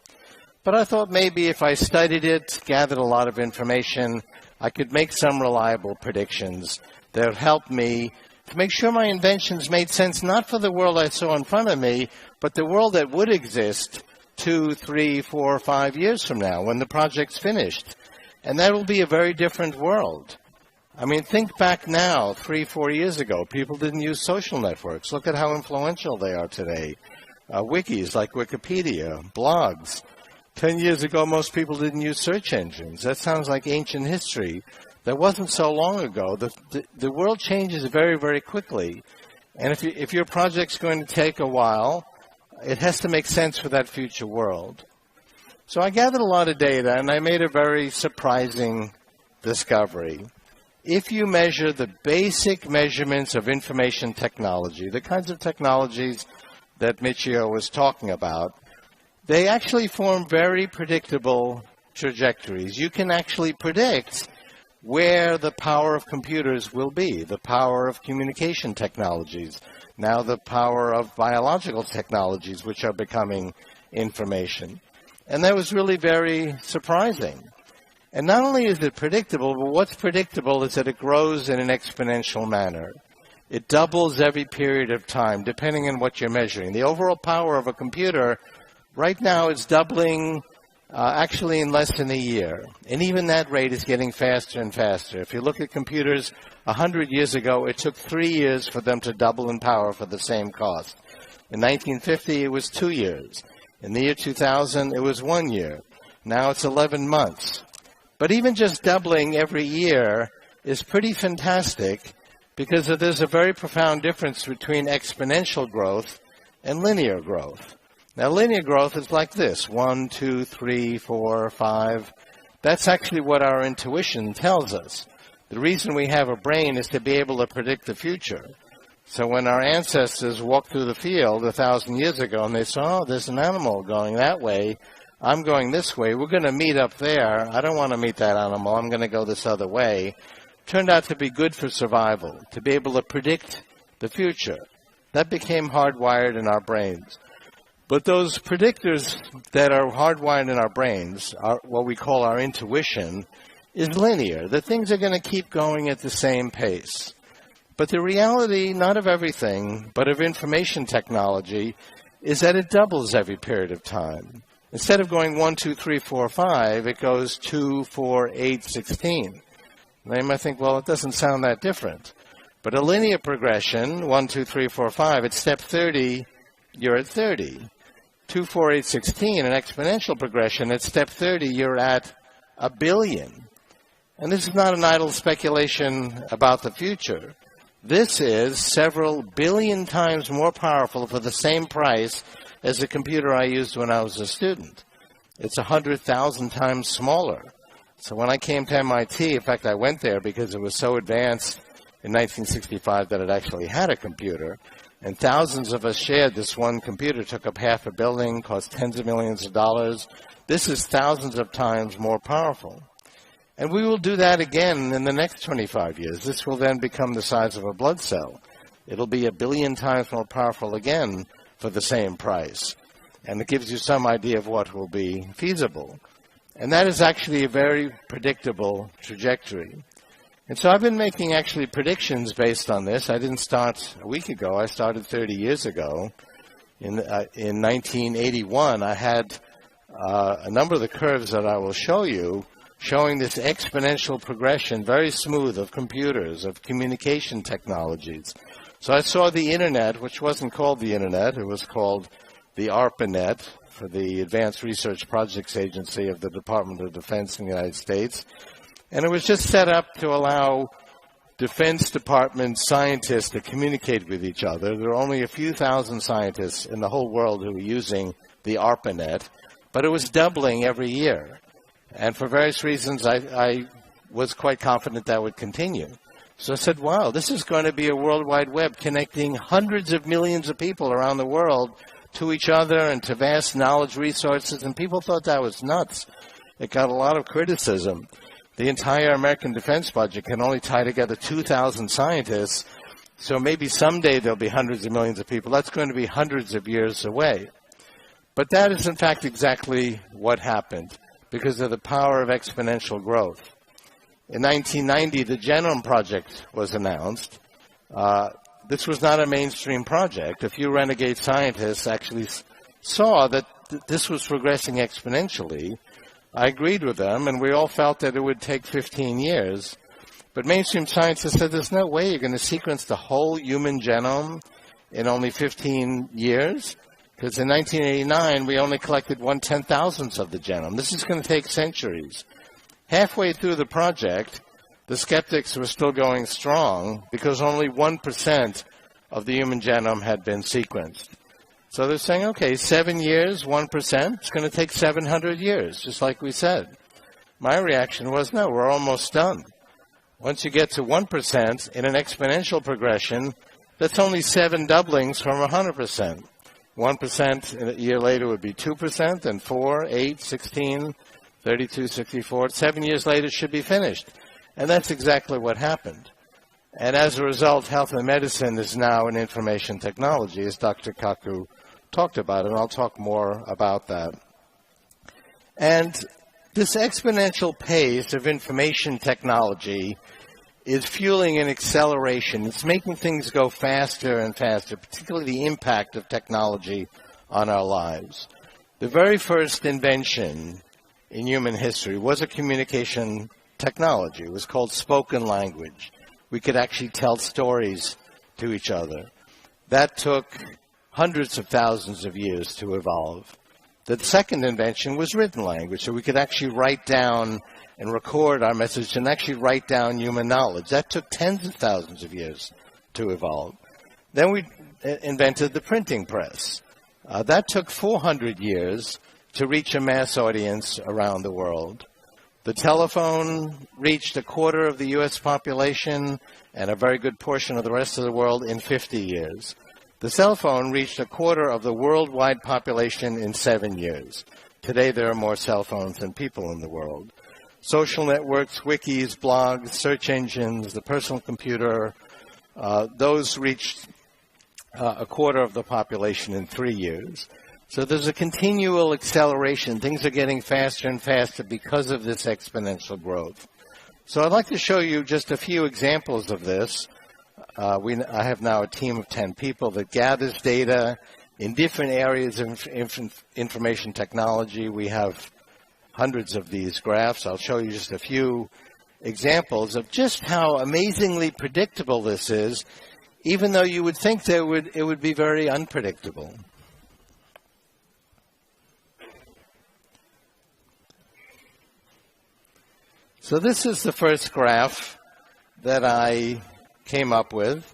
But I thought maybe if I studied it, gathered a lot of information, I could make some reliable predictions that would help me to make sure my inventions made sense, not for the world I saw in front of me, but the world that would exist 2, 3, 4, 5 years from now when the project's finished. And that will be a very different world. I mean, think back now, 3-4 years ago, people didn't use social networks. Look at how influential they are today. Wikis like Wikipedia, blogs. 10 years ago, most people didn't use search engines. That sounds like ancient history. That wasn't so long ago. The world changes very, very quickly. And if your project's going to take a while, it has to make sense for that future world. So I gathered a lot of data, and I made a very surprising discovery. If you measure the basic measurements of information technology, the kinds of technologies that Michio was talking about, they actually form very predictable trajectories. You can actually predict where the power of computers will be, the power of communication technologies, now the power of biological technologies, which are becoming information. And that was really very surprising. And not only is it predictable, but what's predictable is that it grows in an exponential manner. It doubles every period of time, depending on what you're measuring. The overall power of a computer right now is doubling actually in less than a year. And even that rate is getting faster and faster. If you look at computers 100 years ago, it took 3 years for them to double in power for the same cost. In 1950, it was 2 years. In the year 2000, it was 1 year. Now it's 11 months. But even just doubling every year is pretty fantastic because there's a very profound difference between exponential growth and linear growth. Now, linear growth is like this, 1, 2, 3, 4, 5. That's actually what our intuition tells us. The reason we have a brain is to be able to predict the future. So when our ancestors walked through the field 1,000 years ago and they saw, oh, there's an animal going that way, I'm going this way, we're going to meet up there, I don't want to meet that animal, I'm going to go this other way, turned out to be good for survival, to be able to predict the future. That became hardwired in our brains. But those predictors that are hardwired in our brains, are what we call our intuition, is linear. The things are going to keep going at the same pace. But the reality, not of everything, but of information technology, is that it doubles every period of time. Instead of going 1, 2, 3, 4, 5, it goes 2, 4, 8, 16. Now you might think, well, it doesn't sound that different. But a linear progression, 1, 2, 3, 4, 5, at step 30, you're at 30. 2, 4, 8, 16, an exponential progression, at step 30, you're at 1 billion. And this is not an idle speculation about the future. This is several billion times more powerful for the same price as the computer I used when I was a student. It's 100,000 times smaller. So when I came to MIT, in fact, I went there because it was so advanced in 1965 that it actually had a computer. And thousands of us shared this one computer, took up half a building, cost tens of millions of dollars. This is thousands of times more powerful. And we will do that again in the next 25 years. This will then become the size of a blood cell. It'll be 1 billion times more powerful again for the same price. And it gives you some idea of what will be feasible. And that is actually a very predictable trajectory. And so I've been making actually predictions based on this. I didn't start a week ago. I started 30 years ago. In 1981, I had a number of the curves that I will show you showing this exponential progression, very smooth, of computers, of communication technologies. So I saw the Internet, which wasn't called the Internet. It was called the ARPANET, for the Advanced Research Projects Agency of the Department of Defense in the United States. And it was just set up to allow Defense Department scientists to communicate with each other. There are only a few thousand scientists in the whole world who were using the ARPANET, but it was doubling every year. And for various reasons, I was quite confident that would continue. So I said, wow, this is going to be a World Wide Web connecting hundreds of millions of people around the world to each other and to vast knowledge resources, and people thought that was nuts. It got a lot of criticism. The entire American defense budget can only tie together 2,000 scientists, so maybe someday there'll be hundreds of millions of people. That's going to be hundreds of years away. But that is, in fact, exactly what happened because of the power of exponential growth. In 1990, the Genome Project was announced. This was not a mainstream project. A few renegade scientists actually saw that this was progressing exponentially. I agreed with them, and we all felt that it would take 15 years. But mainstream scientists said there's no way you're going to sequence the whole human genome in only 15 years, because in 1989 we only collected 1/10,000th of the genome. This is going to take centuries. Halfway through the project, the skeptics were still going strong because only 1% of the human genome had been sequenced. So they're saying, okay, 7 years, 1%, it's going to take 700 years, just like we said. My reaction was, no, we're almost done. Once you get to 1% in an exponential progression, that's only 7 doublings from 100%. 1% a year later would be 2%, and 4, 8, 16, 32, 64. 7 years later it should be finished. And that's exactly what happened. And as a result, health and medicine is now an information technology, as Dr. Kaku talked about, and I'll talk more about that. And this exponential pace of information technology is fueling an acceleration. It's making things go faster and faster, particularly the impact of technology on our lives. The very first invention in human history was a communication technology. It was called spoken language. We could actually tell stories to each other. That took hundreds of thousands of years to evolve. The second invention was written language, so we could actually write down and record our message and actually write down human knowledge. That took tens of thousands of years to evolve. Then we invented the printing press. That took 400 years to reach a mass audience around the world. The telephone reached a quarter of the U.S. population and a very good portion of the rest of the world in 50 years. The cell phone reached a quarter of the worldwide population in 7 years. Today, there are more cell phones than people in the world. Social networks, wikis, blogs, search engines, the personal computer, those reached a quarter of the population in 3 years. So there's a continual acceleration. Things are getting faster and faster because of this exponential growth. So I'd like to show you just a few examples of this. I have now a team of 10 people that gathers data in different areas of information technology. We have hundreds of these graphs. I'll show you just a few examples of just how amazingly predictable this is, even though you would think that it would be very unpredictable. So this is the first graph that I came up with.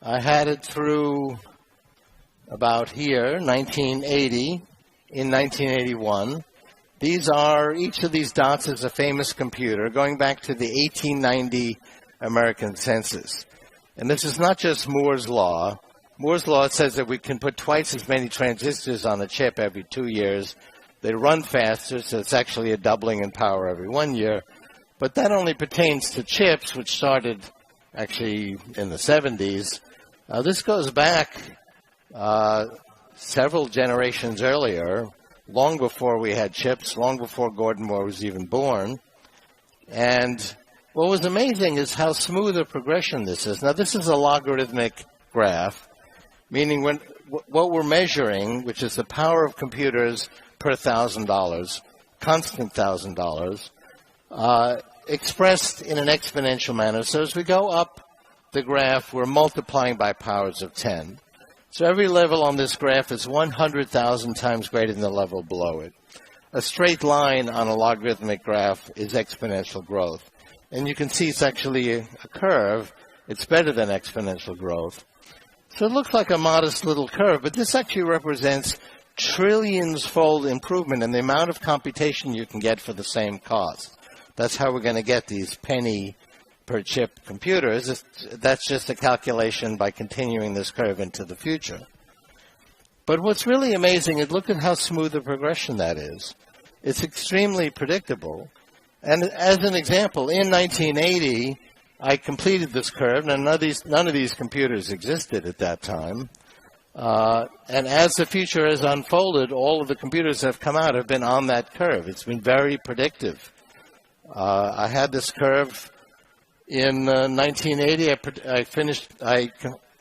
I had it through about here, 1980, in 1981. Each of these dots is a famous computer going back to the 1890 American census. And this is not just Moore's Law. Moore's Law says that we can put twice as many transistors on a chip every 2 years. They run faster, so it's actually a doubling in power every 1 year. But that only pertains to chips, which started actually in the 70s. This goes back several generations earlier, long before we had chips, long before Gordon Moore was even born. And what was amazing is how smooth a progression this is. Now, this is a logarithmic graph, meaning what we're measuring, which is the power of computers per $1,000, constant $1,000, expressed in an exponential manner. So as we go up the graph, we're multiplying by powers of 10. So every level on this graph is 100,000 times greater than the level below it. A straight line on a logarithmic graph is exponential growth. And you can see it's actually a curve. It's better than exponential growth. So it looks like a modest little curve, but this actually represents trillions-fold improvement in the amount of computation you can get for the same cost. That's how we're going to get these penny per chip computers. That's just a calculation by continuing this curve into the future. But what's really amazing is look at how smooth the progression that is. It's extremely predictable. And as an example, in 1980, I completed this curve. Now, none of these computers existed at that time. And as the future has unfolded, all of the computers that have come out have been on that curve. It's been very predictive. I had this curve in 1980. I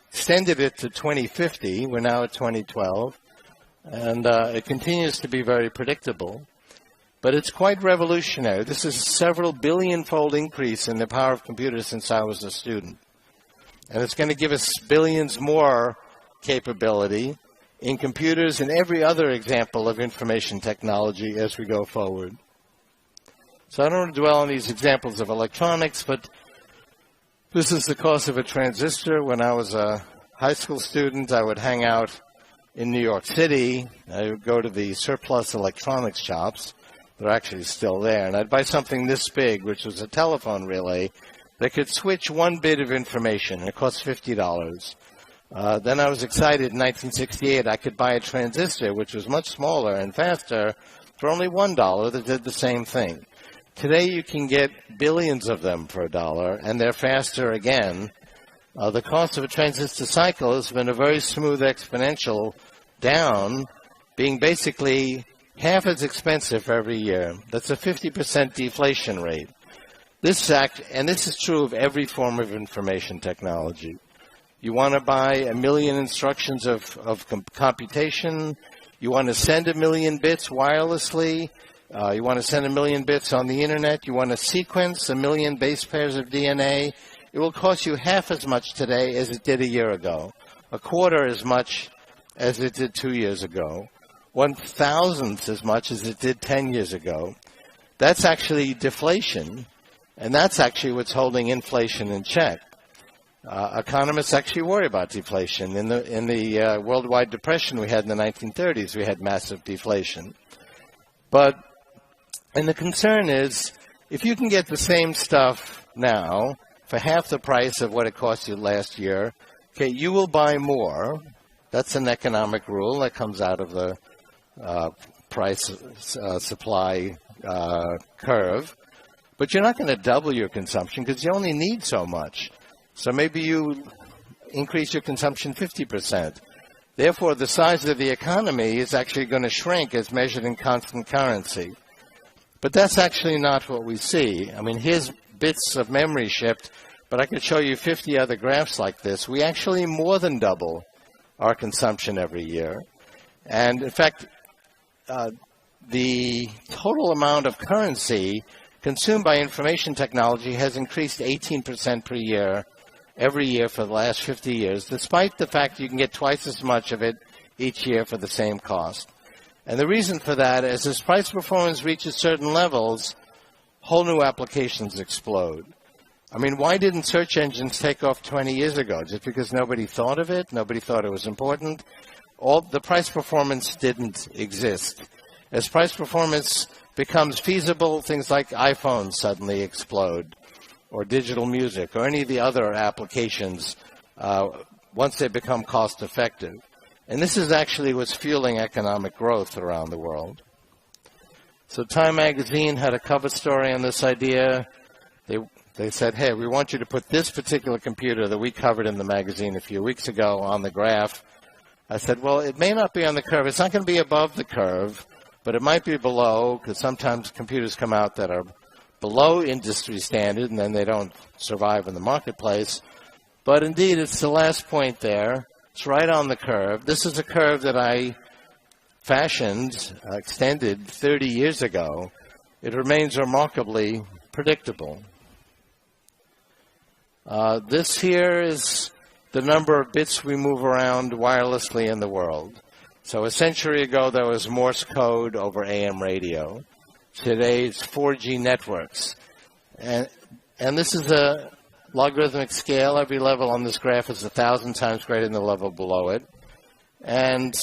extended it to 2050. We're now at 2012. And it continues to be very predictable. But it's quite revolutionary. This is a several billion-fold increase in the power of computers since I was a student. And it's going to give us billions more capability in computers and every other example of information technology as we go forward. So I don't want to dwell on these examples of electronics, but this is the cost of a transistor. When I was a high school student, I would hang out in New York City. I would go to the surplus electronics shops. They're actually still there. And I'd buy something this big, which was a telephone relay, that could switch one bit of information. It cost $50. Then I was excited in 1968 I could buy a transistor, which was much smaller and faster, for only $1 that did the same thing. Today you can get billions of them for $1, and they're faster again. The cost of a transistor cycle has been a very smooth exponential down, being basically half as expensive every year. That's a 50% deflation rate. This is true of every form of information technology. You want to buy 1 million instructions of computation. You want to send 1 million bits wirelessly. You want to send 1 million bits on the internet. You want to sequence 1 million base pairs of DNA. It will cost you half as much today as it did a year ago, a quarter as much as it did 2 years ago, 1,000th as much as it did 10 years ago. That's actually deflation, and that's actually what's holding inflation in check. Economists actually worry about deflation. In the worldwide depression we had in the 1930s, we had massive deflation. And the concern is, if you can get the same stuff now for half the price of what it cost you last year, okay, you will buy more. That's an economic rule that comes out of the price supply curve. But you're not going to double your consumption because you only need so much. So maybe you increase your consumption 50%. Therefore, the size of the economy is actually going to shrink as measured in constant currency. But that's actually not what we see. I mean, here's bits of memory shipped, but I could show you 50 other graphs like this. We actually more than double our consumption every year. And in fact, the total amount of currency consumed by information technology has increased 18% per year, every year for the last 50 years, despite the fact you can get twice as much of it each year for the same cost. And the reason for that is as price performance reaches certain levels, whole new applications explode. I mean, why didn't search engines take off 20 years ago? Just because nobody thought of it? Nobody thought it was important? The price performance didn't exist. As price performance becomes feasible, things like iPhones suddenly explode, or digital music, or any of the other applications once they become cost effective. And this is actually what's fueling economic growth around the world. So Time magazine had a cover story on this idea. They said, hey, we want you to put this particular computer that we covered in the magazine a few weeks ago on the graph. I said, well, it may not be on the curve. It's not going to be above the curve, but it might be below, because sometimes computers come out that are below industry standard, and then they don't survive in the marketplace. But indeed, it's the last point there. It's right on the curve. This is a curve that I fashioned, extended 30 years ago. It remains remarkably predictable. This here is the number of bits we move around wirelessly in the world. So a century ago, there was Morse code over AM radio. Today, it's 4G networks. And this is a logarithmic scale. Every level on this graph is 1,000 times greater than the level below it. And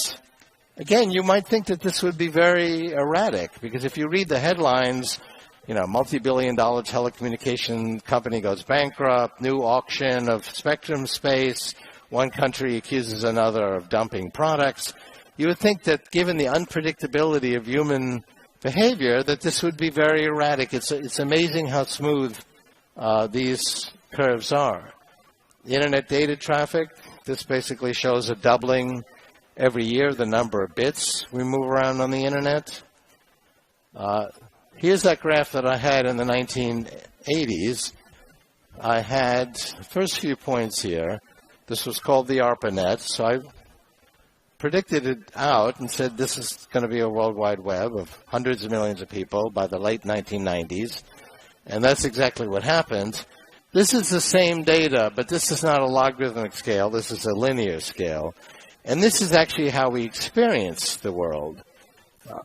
again, you might think that this would be very erratic, because if you read the headlines, you know, multi-billion-dollar telecommunication company goes bankrupt, new auction of spectrum space, one country accuses another of dumping products. You would think that given the unpredictability of human behavior, that this would be very erratic. It's amazing how smooth these curves are. The internet data traffic, this basically shows a doubling every year the number of bits we move around on the internet. Here's that graph that I had in the 1980s. I had the first few points here. This was called the ARPANET. So I predicted it out and said this is going to be a World Wide Web of hundreds of millions of people by the late 1990s. And that's exactly what happened. This is the same data, but this is not a logarithmic scale. This is a linear scale. And this is actually how we experience the world.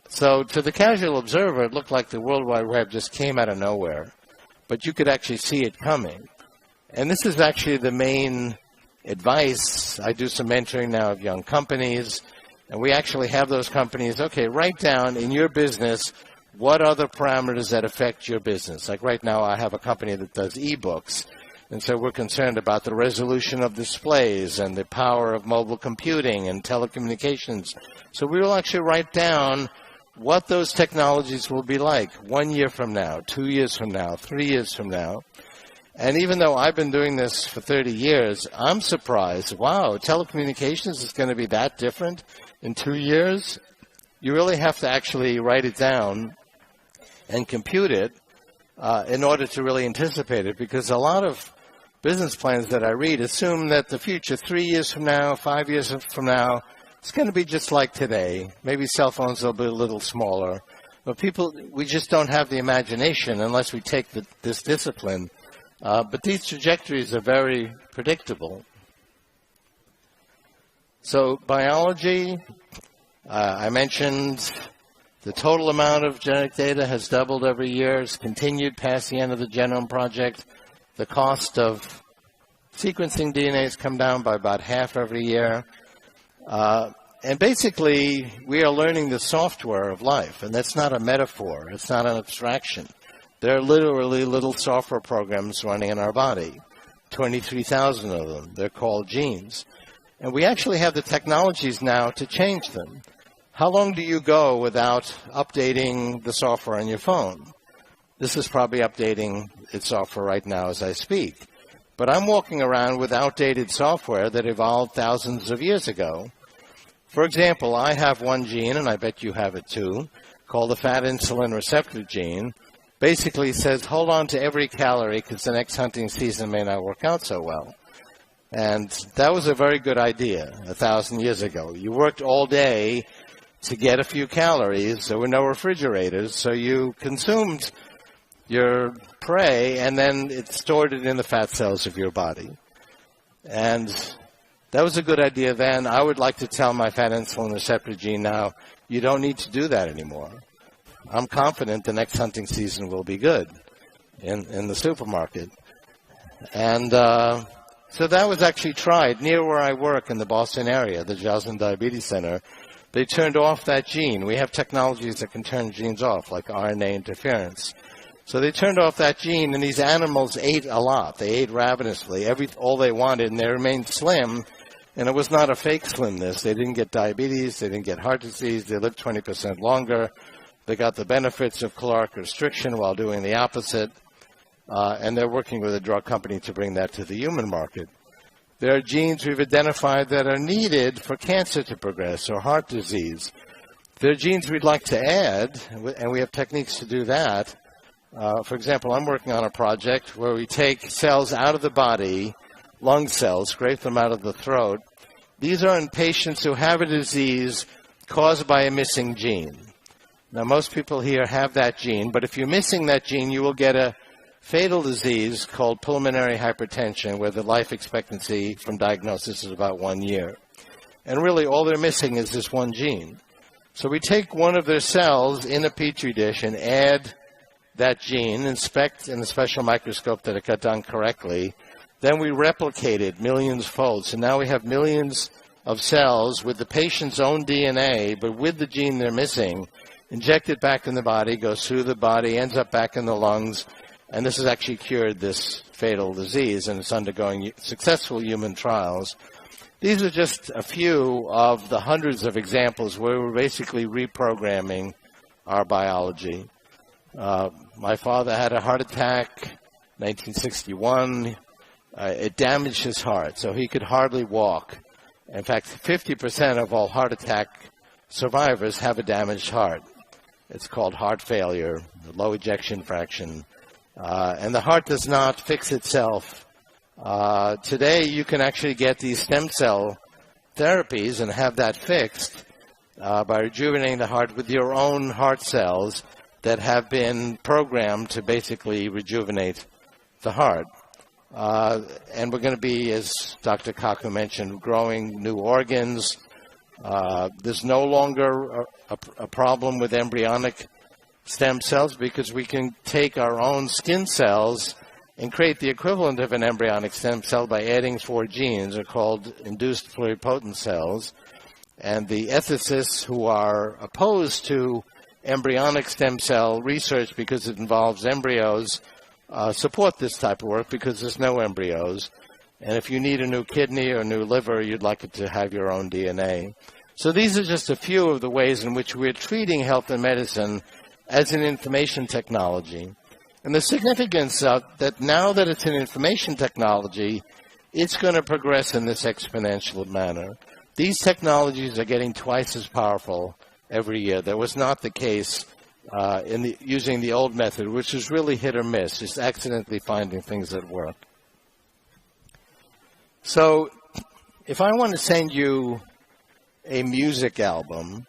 So to the casual observer, it looked like the World Wide Web just came out of nowhere. But you could actually see it coming. And this is actually the main advice. I do some mentoring now of young companies, and we actually have those companies, okay, write down in your business what are the parameters that affect your business. Like right now I have a company that does e-books, and so we're concerned about the resolution of displays and the power of mobile computing and telecommunications. So we will actually write down what those technologies will be like 1 year from now, 2 years from now, 3 years from now. And even though I've been doing this for 30 years, I'm surprised. Wow, telecommunications is going to be that different in 2 years? You really have to actually write it down and compute it in order to really anticipate it, because a lot of business plans that I read assume that the future, 3 years from now, 5 years from now, it's going to be just like today. Maybe cell phones will be a little smaller. But people, we just don't have the imagination unless we take this discipline. But these trajectories are very predictable. So biology, I mentioned the total amount of genetic data has doubled every year. It's continued past the end of the Genome Project. The cost of sequencing DNA has come down by about half every year. And basically, we are learning the software of life. And that's not a metaphor. It's not an abstraction. There are literally little software programs running in our body, 23,000 of them. They're called genes. And we actually have the technologies now to change them. How long do you go without updating the software on your phone? This is probably updating its software right now as I speak. But I'm walking around with outdated software that evolved thousands of years ago. For example, I have one gene, and I bet you have it too, called the fat insulin receptor gene. Basically says, hold on to every calorie because the next hunting season may not work out so well. And that was a very good idea 1,000 years ago. You worked all day to get a few calories. There were no refrigerators, so you consumed your prey, and then it stored it in the fat cells of your body. And that was a good idea then. I would like to tell my fat insulin receptor gene now, you don't need to do that anymore. I'm confident the next hunting season will be good in the supermarket. And so that was actually tried near where I work in the Boston area, the Joslin Diabetes Center. They turned off that gene. We have technologies that can turn genes off, like RNA interference. So they turned off that gene, and these animals ate a lot. They ate ravenously, all they wanted, and they remained slim. And it was not a fake slimness. They didn't get diabetes. They didn't get heart disease. They lived 20% longer. They got the benefits of caloric restriction while doing the opposite. And they're working with a drug company to bring that to the human market. There are genes we've identified that are needed for cancer to progress or heart disease. There are genes we'd like to add, and we have techniques to do that. For example, I'm working on a project where we take cells out of the body, lung cells, scrape them out of the throat. These are in patients who have a disease caused by a missing gene. Now, most people here have that gene, but if you're missing that gene, you will get a fatal disease called pulmonary hypertension, where the life expectancy from diagnosis is about 1 year. And really, all they're missing is this one gene. So we take one of their cells in a petri dish and add that gene, inspect in a special microscope that it got done correctly. Then we replicate it millions-fold. So now we have millions of cells with the patient's own DNA, but with the gene they're missing, inject it back in the body, goes through the body, ends up back in the lungs, and this has actually cured this fatal disease, and it's undergoing successful human trials. These are just a few of the hundreds of examples where we're basically reprogramming our biology. My father had a heart attack, 1961. It damaged his heart, so he could hardly walk. In fact, 50% of all heart attack survivors have a damaged heart. It's called heart failure, low ejection fraction. And the heart does not fix itself. Today, you can actually get these stem cell therapies and have that fixed by rejuvenating the heart with your own heart cells that have been programmed to basically rejuvenate the heart. And we're going to be, as Dr. Kaku mentioned, growing new organs. There's no longer a problem with embryonic stem cells because we can take our own skin cells and create the equivalent of an embryonic stem cell by adding 4 genes. They're called induced pluripotent cells. And the ethicists who are opposed to embryonic stem cell research because it involves embryos support this type of work because there's no embryos. And if you need a new kidney or a new liver, you'd like it to have your own DNA. So these are just a few of the ways in which we're treating health and medicine as an information technology. And the significance of that now that it's an information technology, it's going to progress in this exponential manner. These technologies are getting twice as powerful every year. That was not the case using the old method, which is really hit or miss, just accidentally finding things that work. So if I want to send you a music album,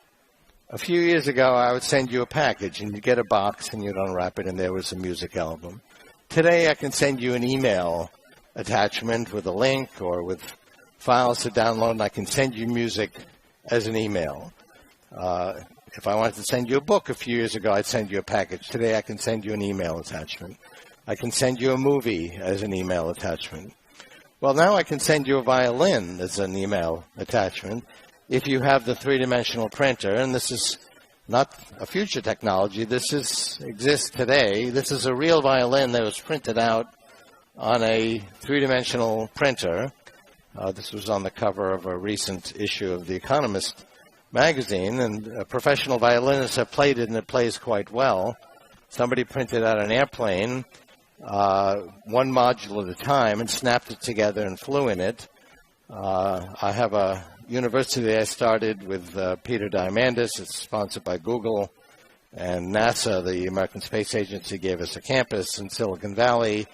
a few years ago I would send you a package and you get a box and you'd unwrap it and there was a music album. Today I can send you an email attachment with a link or with files to download, and I can send you music as an email. If I wanted to send you a book a few years ago, I'd send you a package. Today I can send you an email attachment. I can send you a movie as an email attachment. Well, now I can send you a violin as an email attachment if you have the three-dimensional printer, and this is not a future technology. This exists today. This is a real violin that was printed out on a three-dimensional printer. This was on the cover of a recent issue of The Economist magazine, and professional violinists have played it, and it plays quite well. Somebody printed out an airplane, one module at a time, and snapped it together and flew in it. I have a university I started with Peter Diamandis. It's sponsored by Google and NASA. The American Space Agency gave us a campus in Silicon Valley,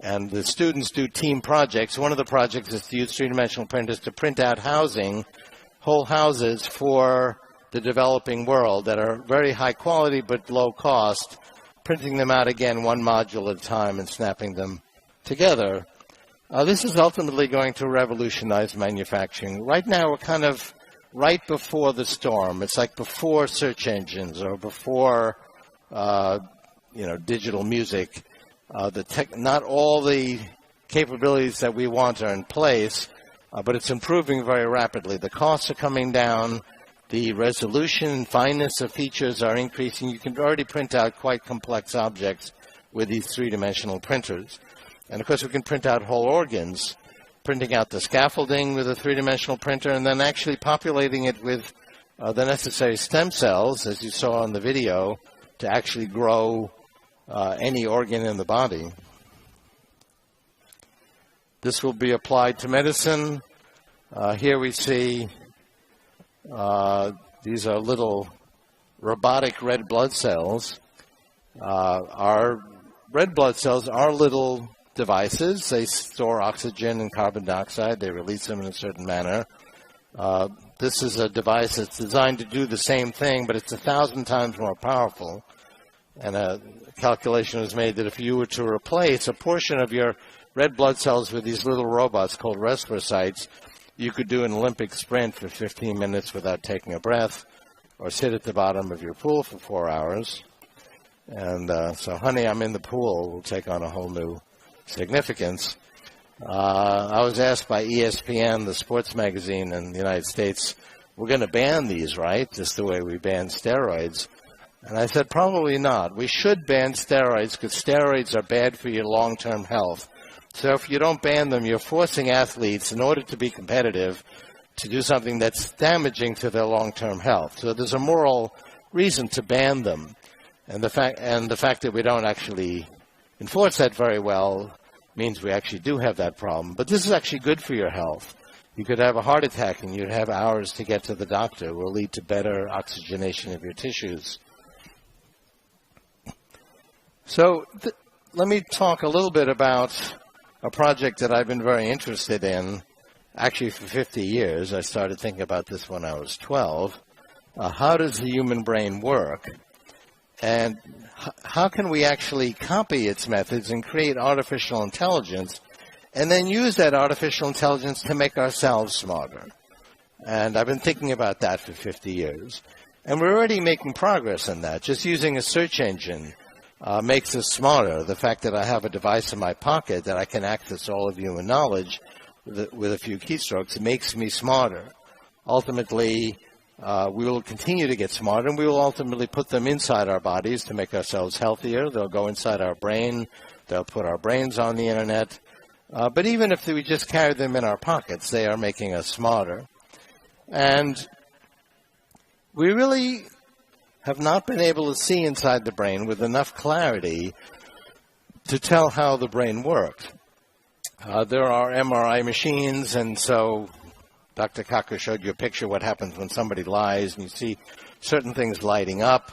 and the students do team projects. One of the projects is to use three-dimensional printers to print out housing, whole houses for the developing world that are very high quality but low cost, printing them out again one module at a time and snapping them together. This is ultimately going to revolutionize manufacturing. Right now, we're kind of right before the storm. It's like before search engines or before, digital music. Not all the capabilities that we want are in place, but it's improving very rapidly. The costs are coming down. The resolution and fineness of features are increasing. You can already print out quite complex objects with these three-dimensional printers. And, of course, we can print out whole organs, printing out the scaffolding with a three-dimensional printer and then actually populating it with the necessary stem cells, as you saw in the video, to actually grow any organ in the body. This will be applied to medicine. Here we see these are little robotic red blood cells. Our red blood cells are little devices. They store oxygen and carbon dioxide. They release them in a certain manner. This is a device that's designed to do the same thing, but it's 1,000 times more powerful. And a calculation was made that if you were to replace a portion of your red blood cells with these little robots called restaurocytes, you could do an Olympic sprint for 15 minutes without taking a breath, or sit at the bottom of your pool for 4 hours. And so, honey, I'm in the pool will take on a whole new significance. I was asked by ESPN, the sports magazine in the United States, we're going to ban these, right? Just the way we ban steroids. And I said, probably not. We should ban steroids because steroids are bad for your long-term health. So if you don't ban them, you're forcing athletes, in order to be competitive, to do something that's damaging to their long-term health. So there's a moral reason to ban them. And the fact that we don't actually enforce that very well means we actually do have that problem. But this is actually good for your health. You could have a heart attack and you'd have hours to get to the doctor. It will lead to better oxygenation of your tissues. So let me talk a little bit about a project that I've been very interested in, actually for 50 years. I started thinking about this when I was 12. How does the human brain work? And how can we actually copy its methods and create artificial intelligence and then use that artificial intelligence to make ourselves smarter? And I've been thinking about that for 50 years. And we're already making progress in that. Just using a search engine makes us smarter. The fact that I have a device in my pocket that I can access all of human knowledge with a few keystrokes, it makes me smarter. Ultimately, we will continue to get smarter, and we will ultimately put them inside our bodies to make ourselves healthier. They'll go inside our brain. They'll put our brains on the internet. But even if we just carry them in our pockets, they are making us smarter. And we really have not been able to see inside the brain with enough clarity to tell how the brain works. There are MRI machines, and so Dr. Kaku showed you a picture of what happens when somebody lies, and you see certain things lighting up,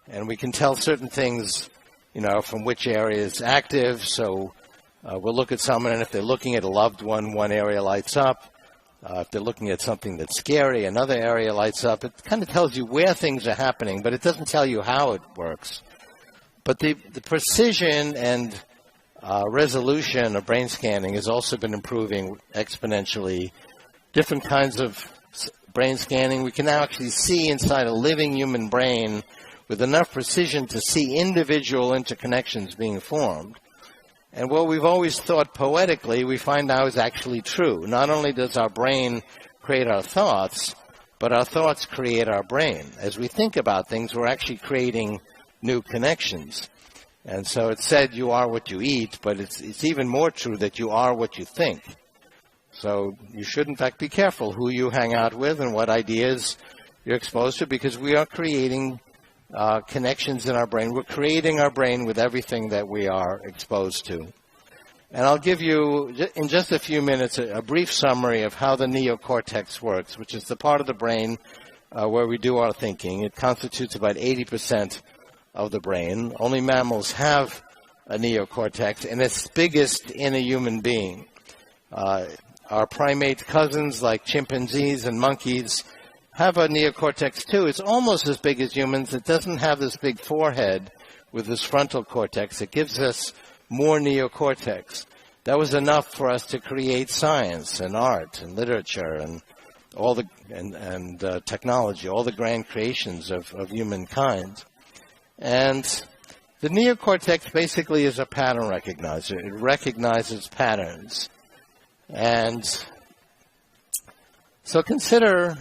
and we can tell certain things, from which area is active. So we'll look at someone, and if they're looking at a loved one, one area lights up. If they're looking at something that's scary, another area lights up. It kind of tells you where things are happening, but it doesn't tell you how it works. But the precision and resolution of brain scanning has also been improving exponentially. Different kinds of brain scanning. We can now actually see inside a living human brain with enough precision to see individual interconnections being formed. And what we've always thought poetically, we find now is actually true. Not only does our brain create our thoughts, but our thoughts create our brain. As we think about things, we're actually creating new connections. And so it's said you are what you eat, but it's even more true that you are what you think. So you should, in fact, be careful who you hang out with and what ideas you're exposed to, because we are creating connections in our brain. We're creating our brain with everything that we are exposed to. And I'll give you, in just a few minutes, a brief summary of how the neocortex works, which is the part of the brain where we do our thinking. It constitutes about 80% of the brain. Only mammals have a neocortex, and it's biggest in a human being. Our primate cousins, like chimpanzees and monkeys, have a neocortex too. It's almost as big as humans. It doesn't have this big forehead with this frontal cortex. It gives us more neocortex. That was enough for us to create science and art and literature and all the technology, all the grand creations of humankind. And the neocortex basically is a pattern recognizer. It recognizes patterns. And so consider,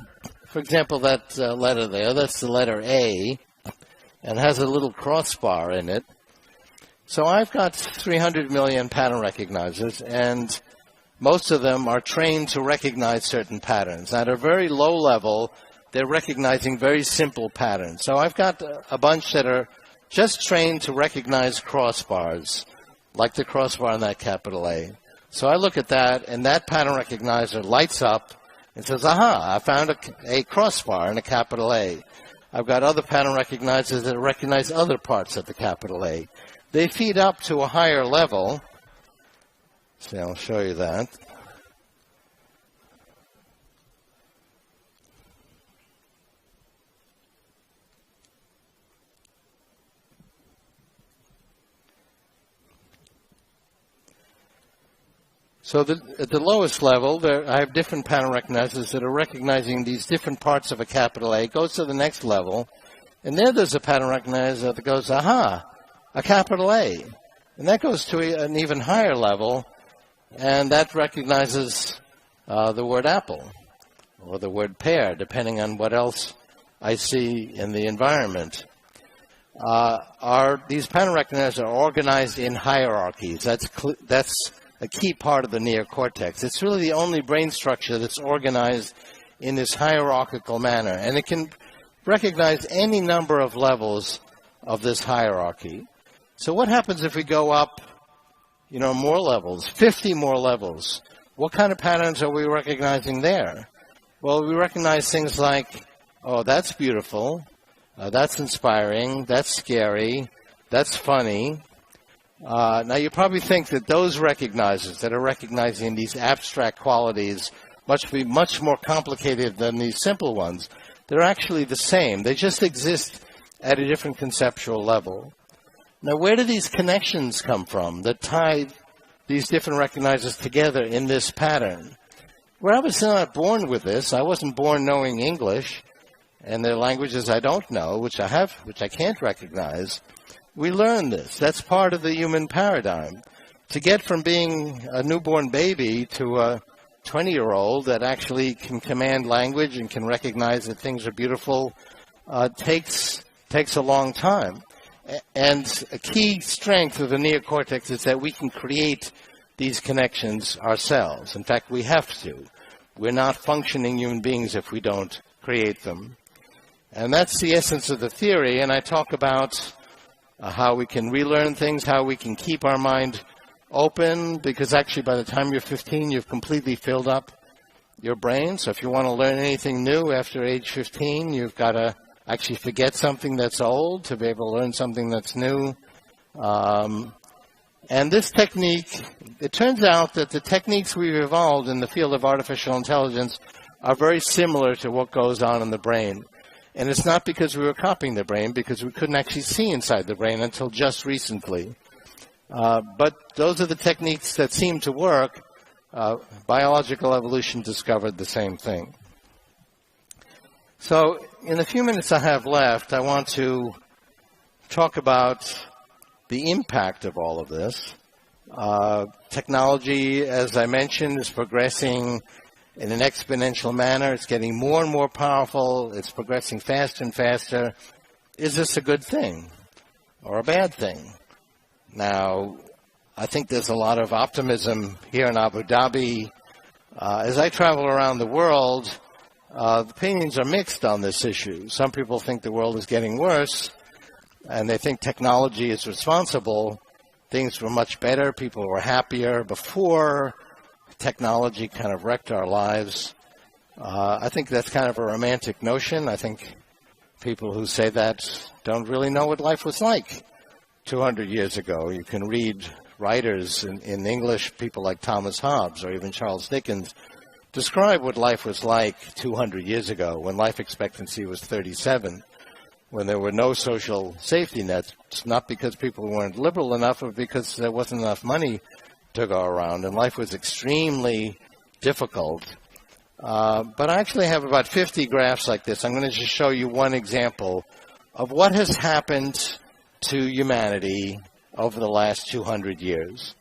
for example, that letter there. That's the letter A, and has a little crossbar in it. So I've got 300 million pattern recognizers, and most of them are trained to recognize certain patterns. At a very low level, they're recognizing very simple patterns. So I've got a bunch that are just trained to recognize crossbars, like the crossbar in that capital A. So I look at that, and that pattern recognizer lights up and says, aha, I found a crossbar in a capital A. I've got other pattern recognizers that recognize other parts of the capital A. They feed up to a higher level. See, I'll show you that. So at the lowest level, I have different pattern recognizers that are recognizing these different parts of a capital A. It goes to the next level, and there's a pattern recognizer that goes, aha, a capital A. And that goes to an even higher level, and that recognizes the word apple or the word pear, depending on what else I see in the environment. These pattern recognizers are organized in hierarchies. That's a key part of the neocortex. It's really the only brain structure that's organized in this hierarchical manner, and it can recognize any number of levels of this hierarchy. So what happens if we go up, more levels, 50 more levels? What kind of patterns are we recognizing there? Well, we recognize things like, oh, that's beautiful, that's inspiring, that's scary, that's funny. Now, you probably think that those recognizers that are recognizing these abstract qualities much more complicated than these simple ones. They're actually the same. They just exist at a different conceptual level. Now, where do these connections come from that tie these different recognizers together in this pattern? Well, I was not born with this. I wasn't born knowing English, and there are languages I don't know, which I can't recognize. We learn this. That's part of the human paradigm. To get from being a newborn baby to a 20-year-old that actually can command language and can recognize that things are beautiful takes a long time. And a key strength of the neocortex is that we can create these connections ourselves. In fact, we have to. We're not functioning human beings if we don't create them. And that's the essence of the theory. And I talk about how we can relearn things, how we can keep our mind open, because actually by the time you're 15, you've completely filled up your brain. So if you want to learn anything new after age 15, you've got to actually forget something that's old to be able to learn something that's new. And this technique, it turns out that the techniques we've evolved in the field of artificial intelligence are very similar to what goes on in the brain. And it's not because we were copying the brain, because we couldn't actually see inside the brain until just recently. But those are the techniques that seem to work. Biological evolution discovered the same thing. So in the few minutes I have left, I want to talk about the impact of all of this. Technology, as I mentioned, is progressing in an exponential manner. It's getting more and more powerful. It's progressing faster and faster. Is this a good thing or a bad thing? Now, I think there's a lot of optimism here in Abu Dhabi. As I travel around the world, the opinions are mixed on this issue. Some people think the world is getting worse, and they think technology is responsible. Things were much better. People were happier before technology kind of wrecked our lives. I think that's kind of a romantic notion. I think people who say that don't really know what life was like 200 years ago. You can read writers in English, people like Thomas Hobbes or even Charles Dickens, describe what life was like 200 years ago when life expectancy was 37, when there were no social safety nets. It's not because people weren't liberal enough, but because there wasn't enough money to go around, and life was extremely difficult. But I actually have about 50 graphs like this. I'm going to just show you one example of what has happened to humanity over the last 200 years.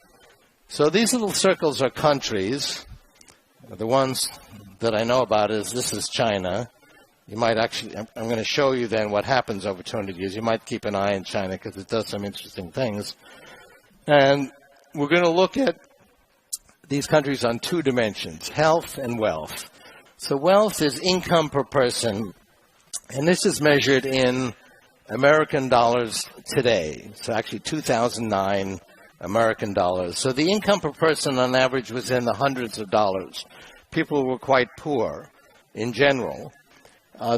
So these little circles are countries. The ones that I know about this is China. You might actually, I'm going to show you then what happens over 200 years. You might keep an eye on China because it does some interesting things. And we're going to look at these countries on two dimensions, health and wealth. So wealth is income per person, and this is measured in American dollars today. So actually 2009 American dollars. So the income per person on average was in the hundreds of dollars. People were quite poor in general.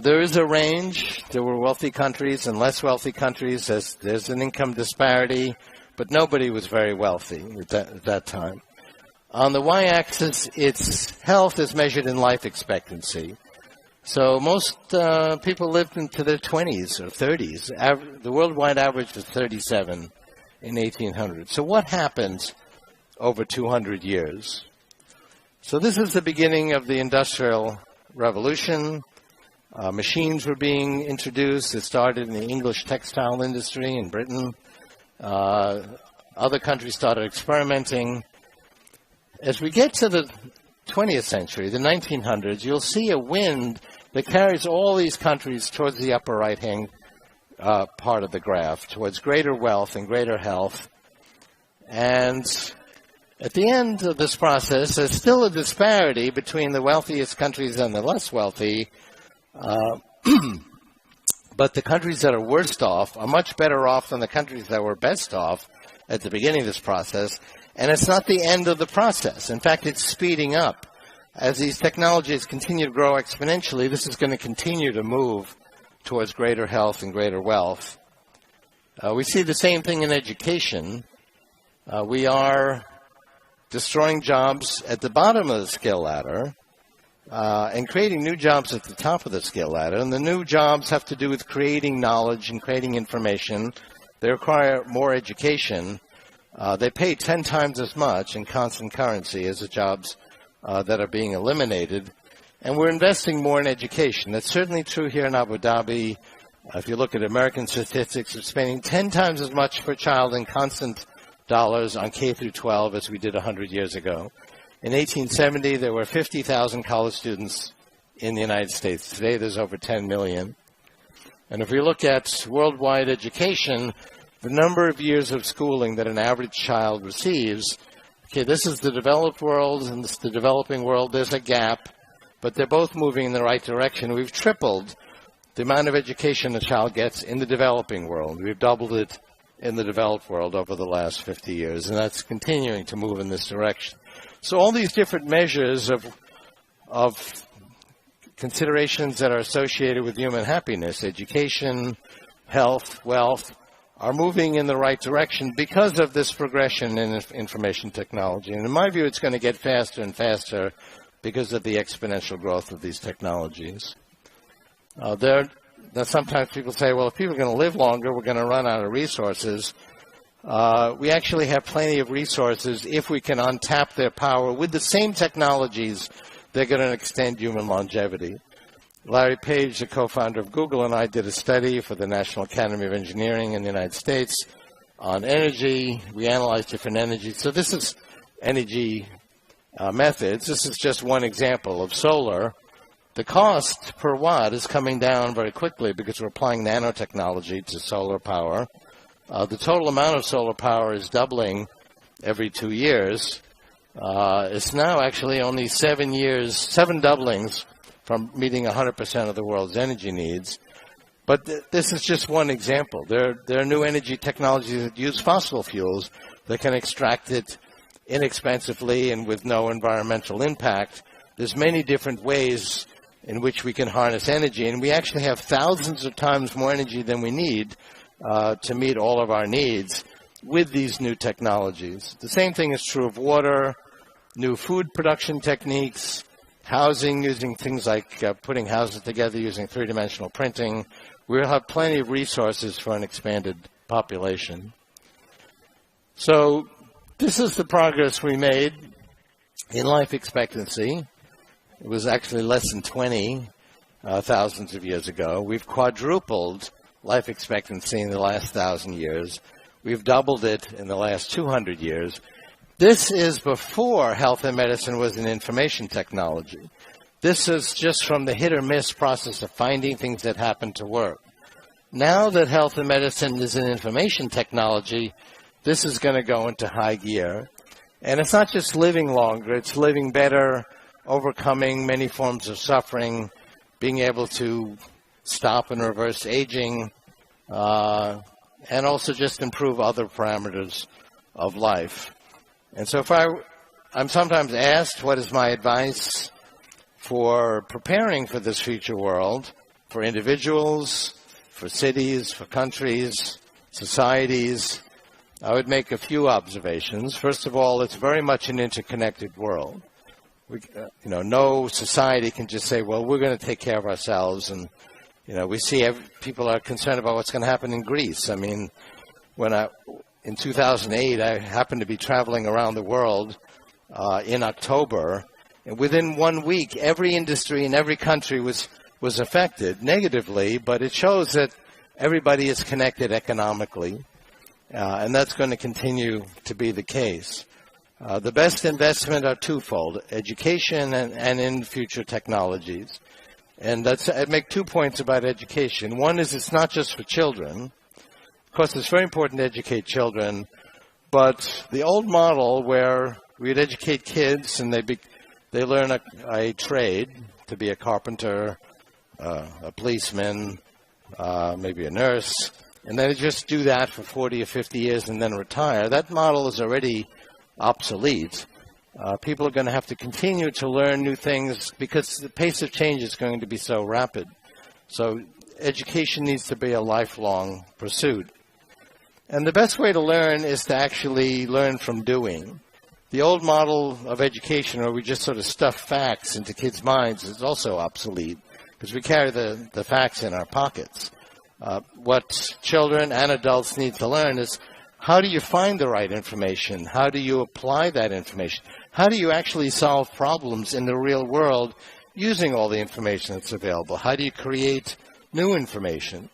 There is a range. There were wealthy countries and less wealthy countries. There's an income disparity, but nobody was very wealthy at that time. On the y-axis, its health is measured in life expectancy. So most people lived into their 20s or 30s. The worldwide average was 37 in 1800. So what happened over 200 years? So this is the beginning of the Industrial Revolution. Machines were being introduced. It started in the English textile industry in Britain. Other countries started experimenting. As we get to the 20th century, the 1900s, you'll see a wind that carries all these countries towards the upper right-hand part of the graph, towards greater wealth and greater health. And at the end of this process, there's still a disparity between the wealthiest countries and the less wealthy. But the countries that are worst off are much better off than the countries that were best off at the beginning of this process. And it's not the end of the process. In fact, it's speeding up. As these technologies continue to grow exponentially, this is going to continue to move towards greater health and greater wealth. We see the same thing in education. We are destroying jobs at the bottom of the skill ladder and creating new jobs at the top of the skill ladder. And the new jobs have to do with creating knowledge and creating information. They require more education. They pay 10 times as much in constant currency as the jobs that are being eliminated. And we're investing more in education. That's certainly true here in Abu Dhabi. If you look at American statistics, we're spending 10 times as much per child in constant dollars on K through 12 as we did 100 years ago. In 1870, there were 50,000 college students in the United States. Today, there's over 10 million. And if we look at worldwide education, the number of years of schooling that an average child receives, okay, this is the developed world and this is the developing world. There's a gap, but they're both moving in the right direction. We've tripled the amount of education a child gets in the developing world. We've doubled it in the developed world over the last 50 years, and that's continuing to move in this direction. So all these different measures of considerations that are associated with human happiness, education, health, wealth, are moving in the right direction because of this progression in information technology. And in my view, it's going to get faster and faster because of the exponential growth of these technologies. Sometimes people say, well, if people are going to live longer, we're going to run out of resources. We actually have plenty of resources if we can untap their power with the same technologies. They're going to extend human longevity. Larry Page, the co-founder of Google, and I did a study for the National Academy of Engineering in the United States on energy. We analyzed different energies. So this is energy methods. This is just one example of solar. The cost per watt is coming down very quickly because we're applying nanotechnology to solar power. The total amount of solar power is doubling every 2 years. It's now actually only 7 doublings from meeting 100% of the world's energy needs. But this is just one example. There are new energy technologies that use fossil fuels that can extract it inexpensively and with no environmental impact. There's many different ways in which we can harness energy, and we actually have thousands of times more energy than we need to meet all of our needs with these new technologies. The same thing is true of water, new food production techniques, housing, using things like putting houses together using three-dimensional printing. We'll have plenty of resources for an expanded population. So this is the progress we made in life expectancy. It was actually less than 20 thousands of years ago. We've quadrupled life expectancy in the last 1,000 years. We've doubled it in the last 200 years. This is before health and medicine was an information technology. This is just from the hit or miss process of finding things that happen to work. Now that health and medicine is an information technology, this is going to go into high gear. And it's not just living longer, it's living better, overcoming many forms of suffering, being able to stop and reverse aging, and also just improve other parameters of life. And so I'm sometimes asked, what is my advice for preparing for this future world, for individuals, for cities, for countries, societies? I would make a few observations. First of all, it's very much an interconnected world. No society can just say, well, we're going to take care of ourselves. And, we see people are concerned about what's going to happen in Greece. I mean, in 2008, I happened to be traveling around the world in October. And within 1 week, every industry in every country was affected negatively, but it shows that everybody is connected economically. And that's going to continue to be the case. The best investment are twofold, education and in future technologies. And I'd make 2 points about education. One is it's not just for children. Of course, it's very important to educate children. But the old model where we'd educate kids and they learn a trade, to be a carpenter, a policeman, maybe a nurse, and they just do that for 40 or 50 years and then retire. That model is already obsolete. People are going to have to continue to learn new things because the pace of change is going to be so rapid. So education needs to be a lifelong pursuit. And the best way to learn is to actually learn from doing. The old model of education, where we just sort of stuff facts into kids' minds, is also obsolete because we carry the facts in our pockets. What children and adults need to learn is, how do you find the right information? How do you apply that information? How do you actually solve problems in the real world using all the information that's available? How do you create new information?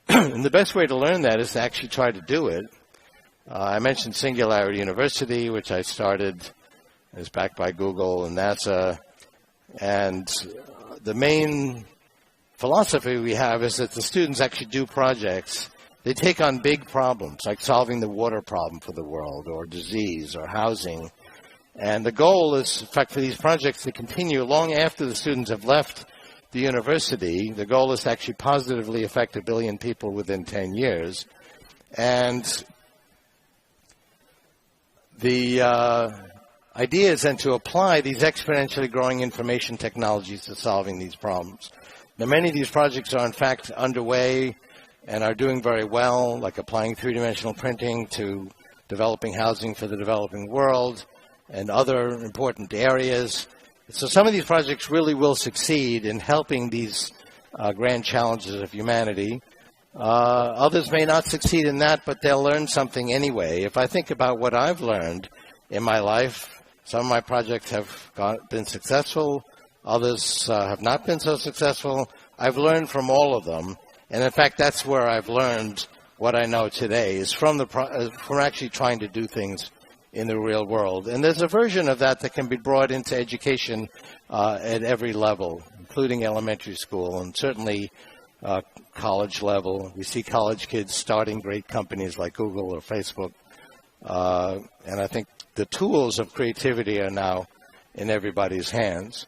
And the best way to learn that is to actually try to do it. I mentioned Singularity University, which I started, is backed by Google and NASA. And the main philosophy we have is that the students actually do projects. They take on big problems, like solving the water problem for the world, or disease, or housing. And the goal is, in fact, for these projects to continue long after the students have left the university. The goal is to actually positively affect 1 billion people within 10 years. And the idea is then to apply these exponentially growing information technologies to solving these problems. Now, many of these projects are, in fact, underway and are doing very well, like applying three-dimensional printing to developing housing for the developing world and other important areas. So some of these projects really will succeed in helping these grand challenges of humanity. Others may not succeed in that, but they'll learn something anyway. If I think about what I've learned in my life, some of my projects have been successful, others have not been so successful. I've learned from all of them. And in fact, that's where I've learned what I know today, is from actually trying to do things in the real world. And there's a version of that that can be brought into education at every level, including elementary school and certainly college level. We see college kids starting great companies like Google or Facebook. And I think the tools of creativity are now in everybody's hands.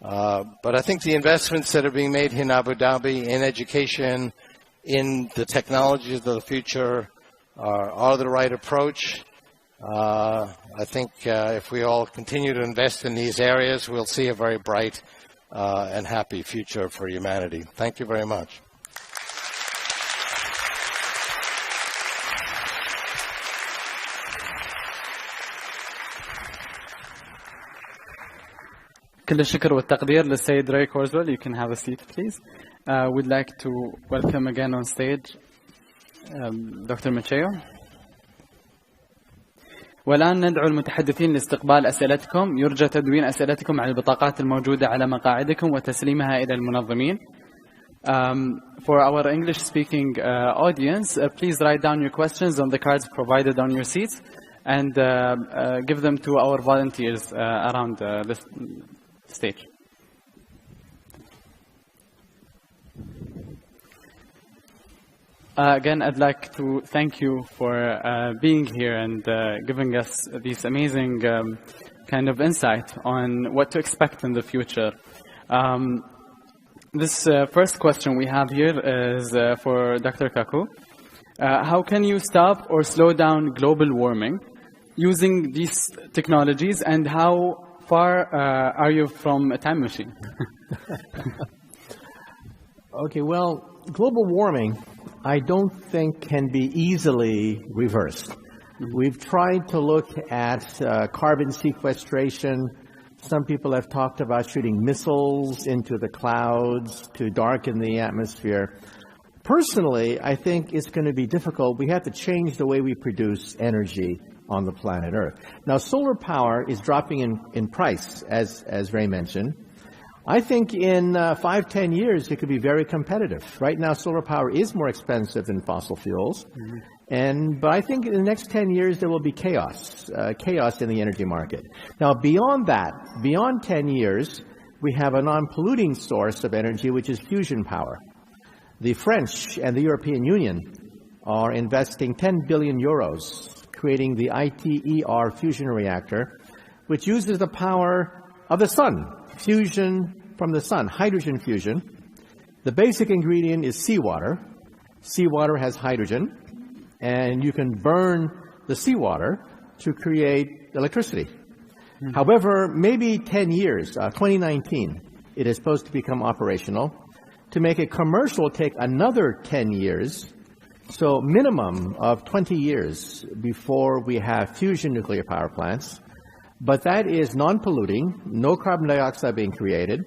But I think the investments that are being made in Abu Dhabi in education, in the technologies of the future, are the right approach. I think if we all continue to invest in these areas, we'll see a very bright and happy future for humanity. Thank you very much. كل الشكر والتقدير للسيد راي كورزويل. You can have a seat, please. We'd like to welcome again on stage Dr. Michio. والآن ندعو المتحدثين لاستقبال أسئلتكم. يرجى تدوين أسئلتكم على البطاقات الموجودة على مقاعدكم وتسليمها إلى المنظمين. For our English-speaking audience, please write down your questions on the cards provided on your seats and give them to our volunteers around this stage. Again, I'd like to thank you for being here and giving us this amazing kind of insight on what to expect in the future. This first question we have here is for Dr. Kaku. How can you stop or slow down global warming using these technologies, and how far are you from a time machine? Okay, well, global warming, I don't think can be easily reversed. We've tried to look at carbon sequestration. Some people have talked about shooting missiles into the clouds to darken the atmosphere. Personally, I think it's going to be difficult. We have to change the way we produce energy on the planet Earth. Now, solar power is dropping in price, as Ray mentioned. I think in 5-10 years, it could be very competitive. Right now, solar power is more expensive than fossil fuels. But I think in the next 10 years, there will be chaos in the energy market. Now, beyond that, beyond 10 years, we have a non-polluting source of energy, which is fusion power. The French and the European Union are investing 10 billion euros creating the ITER fusion reactor, which uses the power of the sun, fusion from the sun, hydrogen fusion. The basic ingredient is seawater. Seawater has hydrogen, and you can burn the seawater to create electricity. However, maybe 10 years, 2019, it is supposed to become operational. To make it commercial, take another 10 years. So minimum of 20 years before we have fusion nuclear power plants. But that is non-polluting, no carbon dioxide being created.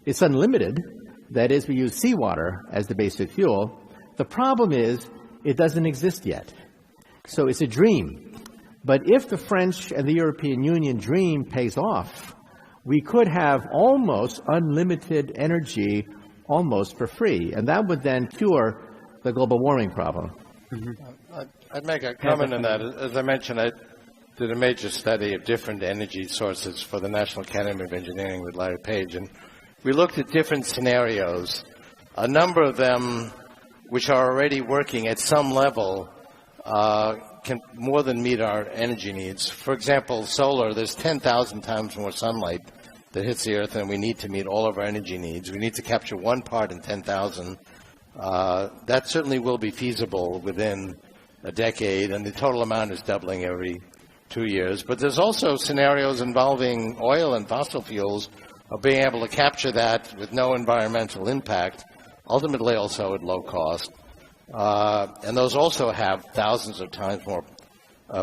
It's unlimited. That is, we use seawater as the basic fuel. The problem is it doesn't exist yet. So it's a dream. But if the French and the European Union dream pays off, we could have almost unlimited energy almost for free. And that would then cure the global warming problem. I'd make a comment on that. As I mentioned, I did a major study of different energy sources for the National Academy of Engineering with Larry Page, and we looked at different scenarios. A number of them, which are already working at some level, can more than meet our energy needs. For example, solar, there's 10,000 times more sunlight that hits the Earth than we need to meet all of our energy needs. We need to capture 1 part in 10,000. That certainly will be feasible within a decade, and the total amount is doubling every 2 years. But there's also scenarios involving oil and fossil fuels of being able to capture that with no environmental impact, ultimately also at low cost. And those also have thousands of times more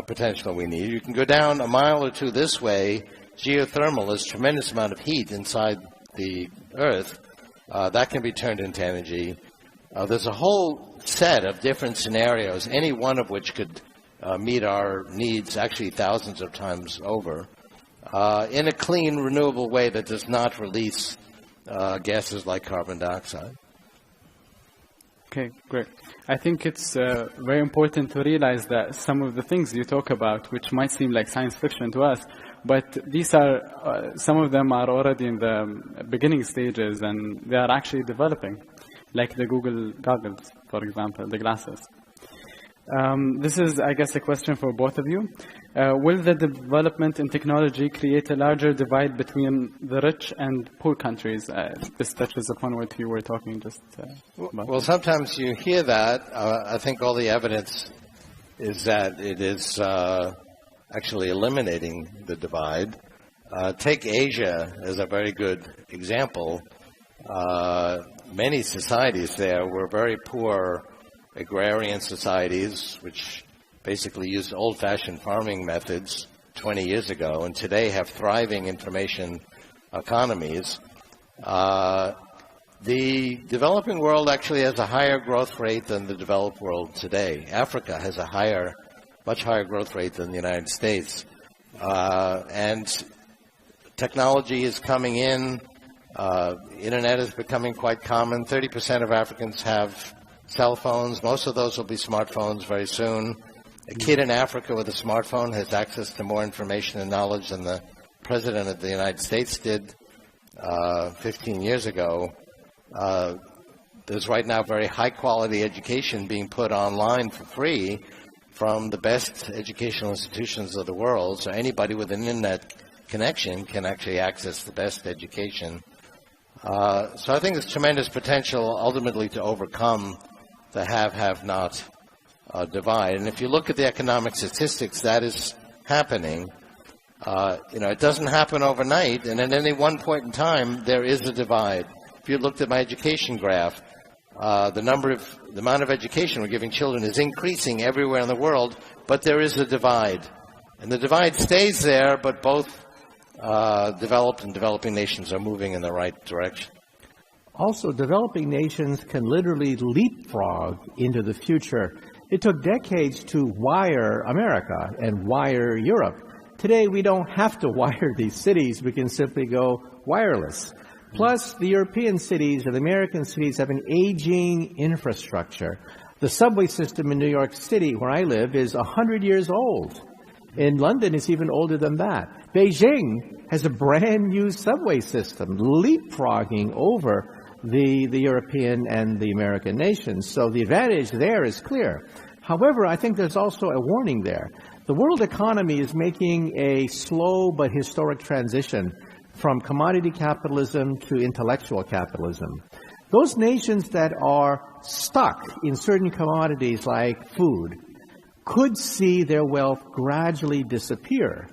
potential than we need. You can go down a mile or two this way. Geothermal is a tremendous amount of heat inside the Earth. That can be turned into energy. There's a whole set of different scenarios, any one of which could meet our needs actually thousands of times over, in a clean, renewable way that does not release gases like carbon dioxide. Okay, great. I think it's very important to realize that some of the things you talk about, which might seem like science fiction to us, but these are, some of them are already in the beginning stages and they are actually developing, like the Google goggles, for example, the glasses. This is, I guess, a question for both of you. Will the development in technology create a larger divide between the rich and poor countries? This touches upon what you were talking just about. Well, sometimes you hear that. I think all the evidence is that it is actually eliminating the divide. Take Asia as a very good example. Many societies there were very poor agrarian societies, which basically used old-fashioned farming methods 20 years ago, and today have thriving information economies. The developing world actually has a higher growth rate than the developed world today. Africa has a much higher growth rate than the United States. And technology is coming in. Internet is becoming quite common. 30% of Africans have cell phones. Most of those will be smartphones very soon. A kid in Africa with a smartphone has access to more information and knowledge than the President of the United States did 15 years ago. There's right now very high-quality education being put online for free from the best educational institutions of the world, so anybody with an internet connection can actually access the best education. So I think there's tremendous potential ultimately to overcome the have-not divide. And if you look at the economic statistics, that is happening. It doesn't happen overnight, and at any one point in time, there is a divide. If you looked at my education graph, the amount of education we're giving children is increasing everywhere in the world, but there is a divide. And the divide stays there, but both developed and developing nations are moving in the right direction. Also, developing nations can literally leapfrog into the future. It took decades to wire America and wire Europe. Today, we don't have to wire these cities. We can simply go wireless. Plus, the European cities and the American cities have an aging infrastructure. The subway system in New York City, where I live, is 100 years old. In London, it's even older than that. Beijing has a brand new subway system, leapfrogging over the European and the American nations. So the advantage there is clear. However, I think there's also a warning there. The world economy is making a slow but historic transition from commodity capitalism to intellectual capitalism. Those nations that are stuck in certain commodities like food could see their wealth gradually disappear.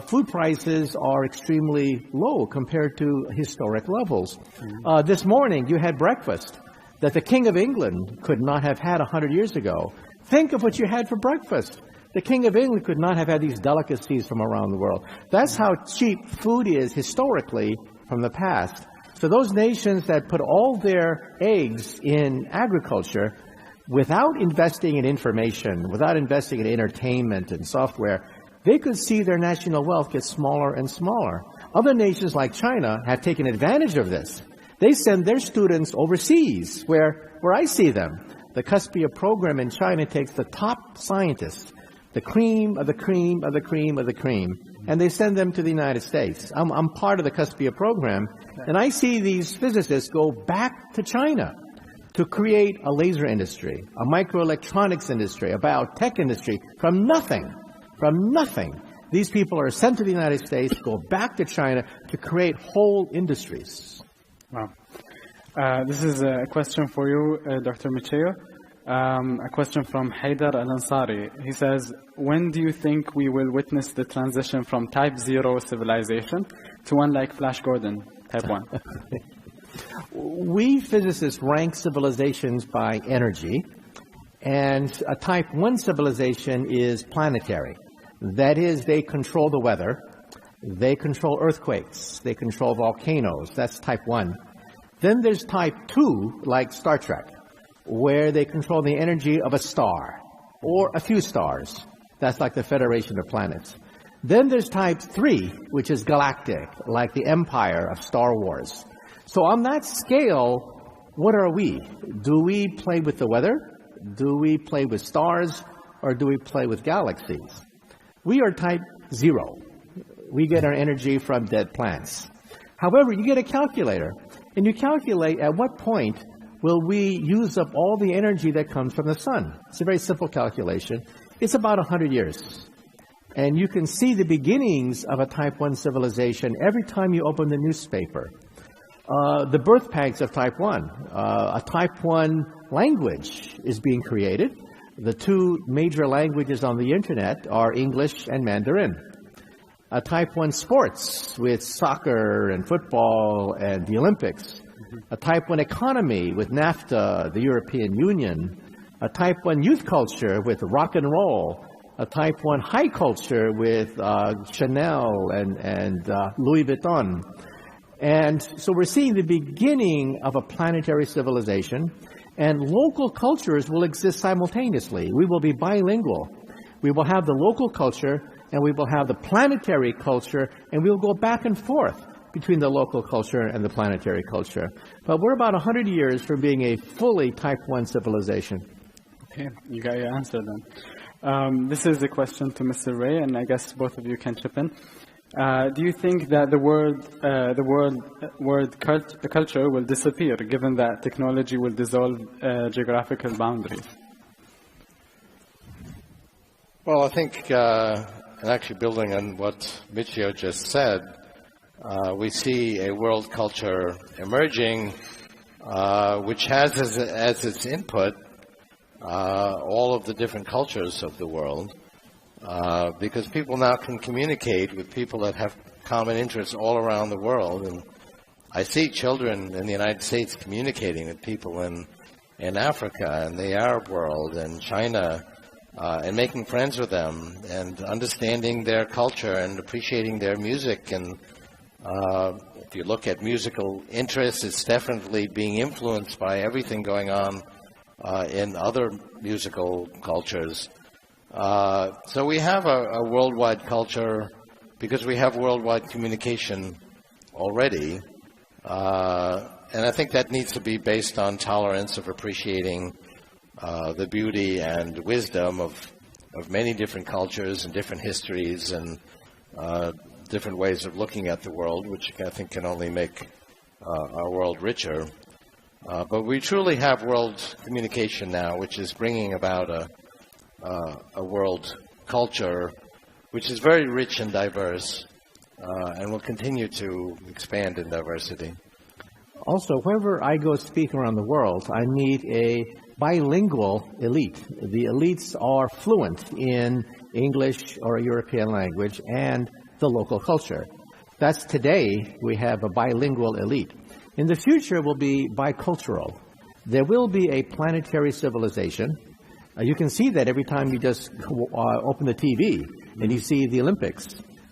Food prices are extremely low compared to historic levels. This morning, you had breakfast that the King of England could not have had 100 years ago. Think of what you had for breakfast. The King of England could not have had these delicacies from around the world. That's how cheap food is historically from the past. So those nations that put all their eggs in agriculture without investing in information, without investing in entertainment and software, they could see their national wealth get smaller and smaller. Other nations like China have taken advantage of this. They send their students overseas, where I see them. The Cuspia program in China takes the top scientists, the cream of the cream of the cream of the cream, and they send them to the United States. I'm part of the Cuspia program, and I see these physicists go back to China to create a laser industry, a microelectronics industry, a biotech industry from nothing. From nothing. These people are sent to the United States, go back to China to create whole industries. Wow. This is a question for you, Dr. Michio. A question from Haidar Al-Ansari. He says, when do you think we will witness the transition from type 0 civilization to one like Flash Gordon, type 1? We physicists rank civilizations by energy, and a type 1 civilization is planetary. That is, they control the weather, they control earthquakes, they control volcanoes. That's type 1. Then there's type 2, like Star Trek, where they control the energy of a star or a few stars. That's like the Federation of Planets. Then there's type 3, which is galactic, like the Empire of Star Wars. So on that scale, what are we? Do we play with the weather? Do we play with stars? Or do we play with galaxies? We are type 0. We get our energy from dead plants. However, you get a calculator, and you calculate at what point will we use up all the energy that comes from the sun. It's a very simple calculation. It's about 100 years. And you can see the beginnings of a type 1 civilization every time you open the newspaper. The birth pangs of type 1. A type 1 language is being created. The two major languages on the internet are English and Mandarin. A type 1 sports with soccer and football and the Olympics. A type 1 economy with NAFTA, the European Union. A type 1 youth culture with rock and roll. A type 1 high culture with Chanel and Louis Vuitton. And so we're seeing the beginning of a planetary civilization, and local cultures will exist simultaneously. We will be bilingual. We will have the local culture, and we will have the planetary culture, and we will go back and forth between the local culture and the planetary culture. But we're about 100 years from being a fully type 1 civilization. Okay, you got your answer then. This is a question to Mr. Ray, and I guess both of you can chip in. Do you think that the word culture will disappear, given that technology will dissolve geographical boundaries? Well, I think, and actually building on what Michio just said, we see a world culture emerging, which has as its input all of the different cultures of the world. Because people now can communicate with people that have common interests all around the world. And I see children in the United States communicating with people in Africa and the Arab world and China, and making friends with them and understanding their culture and appreciating their music. And if you look at musical interests, it's definitely being influenced by everything going on in other musical cultures. So we have a worldwide culture because we have worldwide communication already. And I think that needs to be based on tolerance of appreciating the beauty and wisdom of many different cultures and different histories and different ways of looking at the world, which I think can only make our world richer. But we truly have world communication now, which is bringing about a world culture which is very rich and diverse and will continue to expand in diversity. Also, wherever I go speak around the world, I meet a bilingual elite. The elites are fluent in English or a European language and the local culture. That's today we have a bilingual elite. In the future, it will be bicultural. There will be a planetary civilization. You can see that every time you just open the TV and you see the Olympics,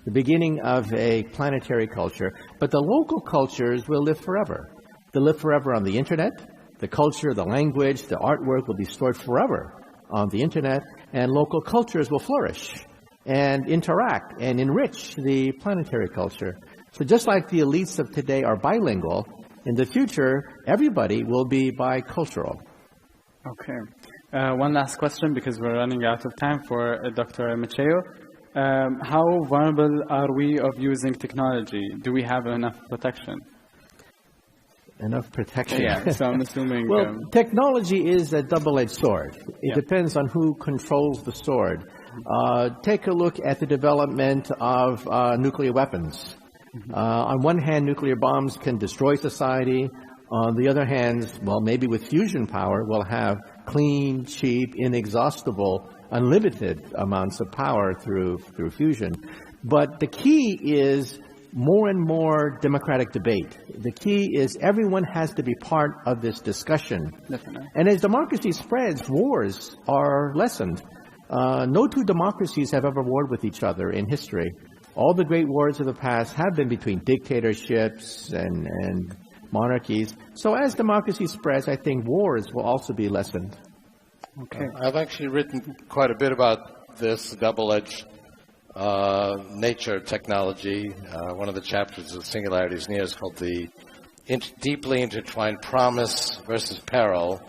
the beginning of a planetary culture. But the local cultures will live forever. They'll live forever on the internet. The culture, the language, the artwork will be stored forever on the internet, and local cultures will flourish and interact and enrich the planetary culture. So just like the elites of today are bilingual, in the future, everybody will be bicultural. Okay. One last question, because we're running out of time, for Dr. Michio. How vulnerable are we of using technology? Do we have enough protection? Enough protection? Yeah, so I'm assuming... Well, technology is a double-edged sword. It depends on who controls the sword. Take a look at the development of nuclear weapons. On one hand, nuclear bombs can destroy society. On the other hand, well, maybe with fusion power, we'll have clean, cheap, inexhaustible, unlimited amounts of power through fusion. But the key is more and more democratic debate. The key is everyone has to be part of this discussion. Definitely. And as democracy spreads, wars are lessened. No two democracies have ever warred with each other in history. All the great wars of the past have been between dictatorships and monarchies. So as democracy spreads, I think wars will also be lessened. Okay. I've actually written quite a bit about this double-edged nature of technology. One of the chapters of Singularities Near is called the Deeply Intertwined Promise versus Peril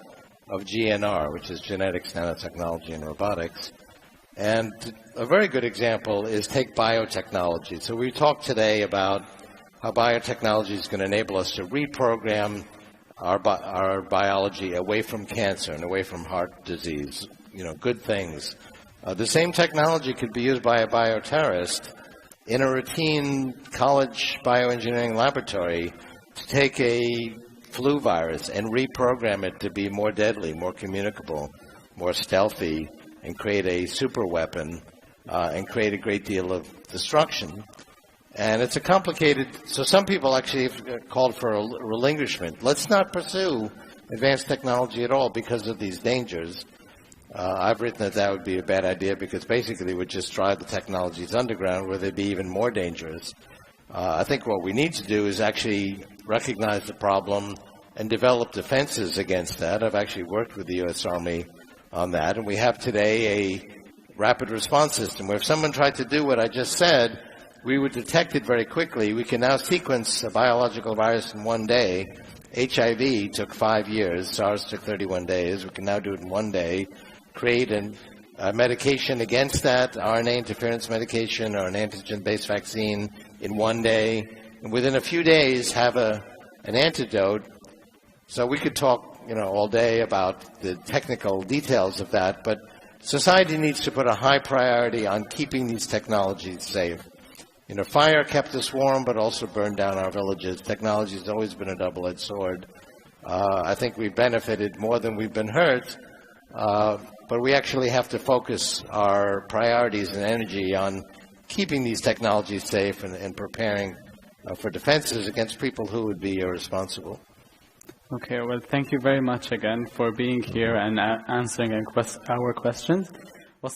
of GNR, which is Genetics, Nanotechnology, and Robotics. And a very good example is take biotechnology. So we talked today about how biotechnology is going to enable us to reprogram our biology away from cancer and away from heart disease, good things. The same technology could be used by a bioterrorist in a routine college bioengineering laboratory to take a flu virus and reprogram it to be more deadly, more communicable, more stealthy, and create a super weapon and create a great deal of destruction. And it's a complicated, so some people actually have called for a relinquishment. Let's not pursue advanced technology at all because of these dangers. I've written that would be a bad idea because basically it would just drive the technologies underground where they'd be even more dangerous. I think what we need to do is actually recognize the problem and develop defenses against that. I've actually worked with the U.S. Army on that, and we have today a rapid response system where if someone tried to do what I just said, we would detect it very quickly. We can now sequence a biological virus in one day. HIV took 5 years. SARS took 31 days. We can now do it in one day, create a medication against that, RNA interference medication or an antigen-based vaccine in one day, and within a few days have an antidote. So we could talk, all day about the technical details of that, but society needs to put a high priority on keeping these technologies safe. Fire kept us warm, but also burned down our villages. Technology has always been a double-edged sword. I think we've benefited more than we've been hurt, but we actually have to focus our priorities and energy on keeping these technologies safe and preparing for defenses against people who would be irresponsible. Okay, well, thank you very much again for being here and answering our questions. With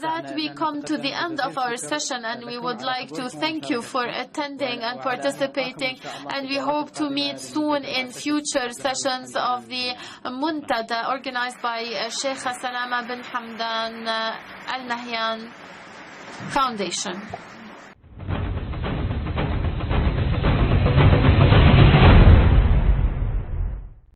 that, we come to the end of our session, and we would like to thank you for attending and participating, and we hope to meet soon in future sessions of the Muntada organized by Sheikh Salama bin Hamdan Al Nahyan Foundation.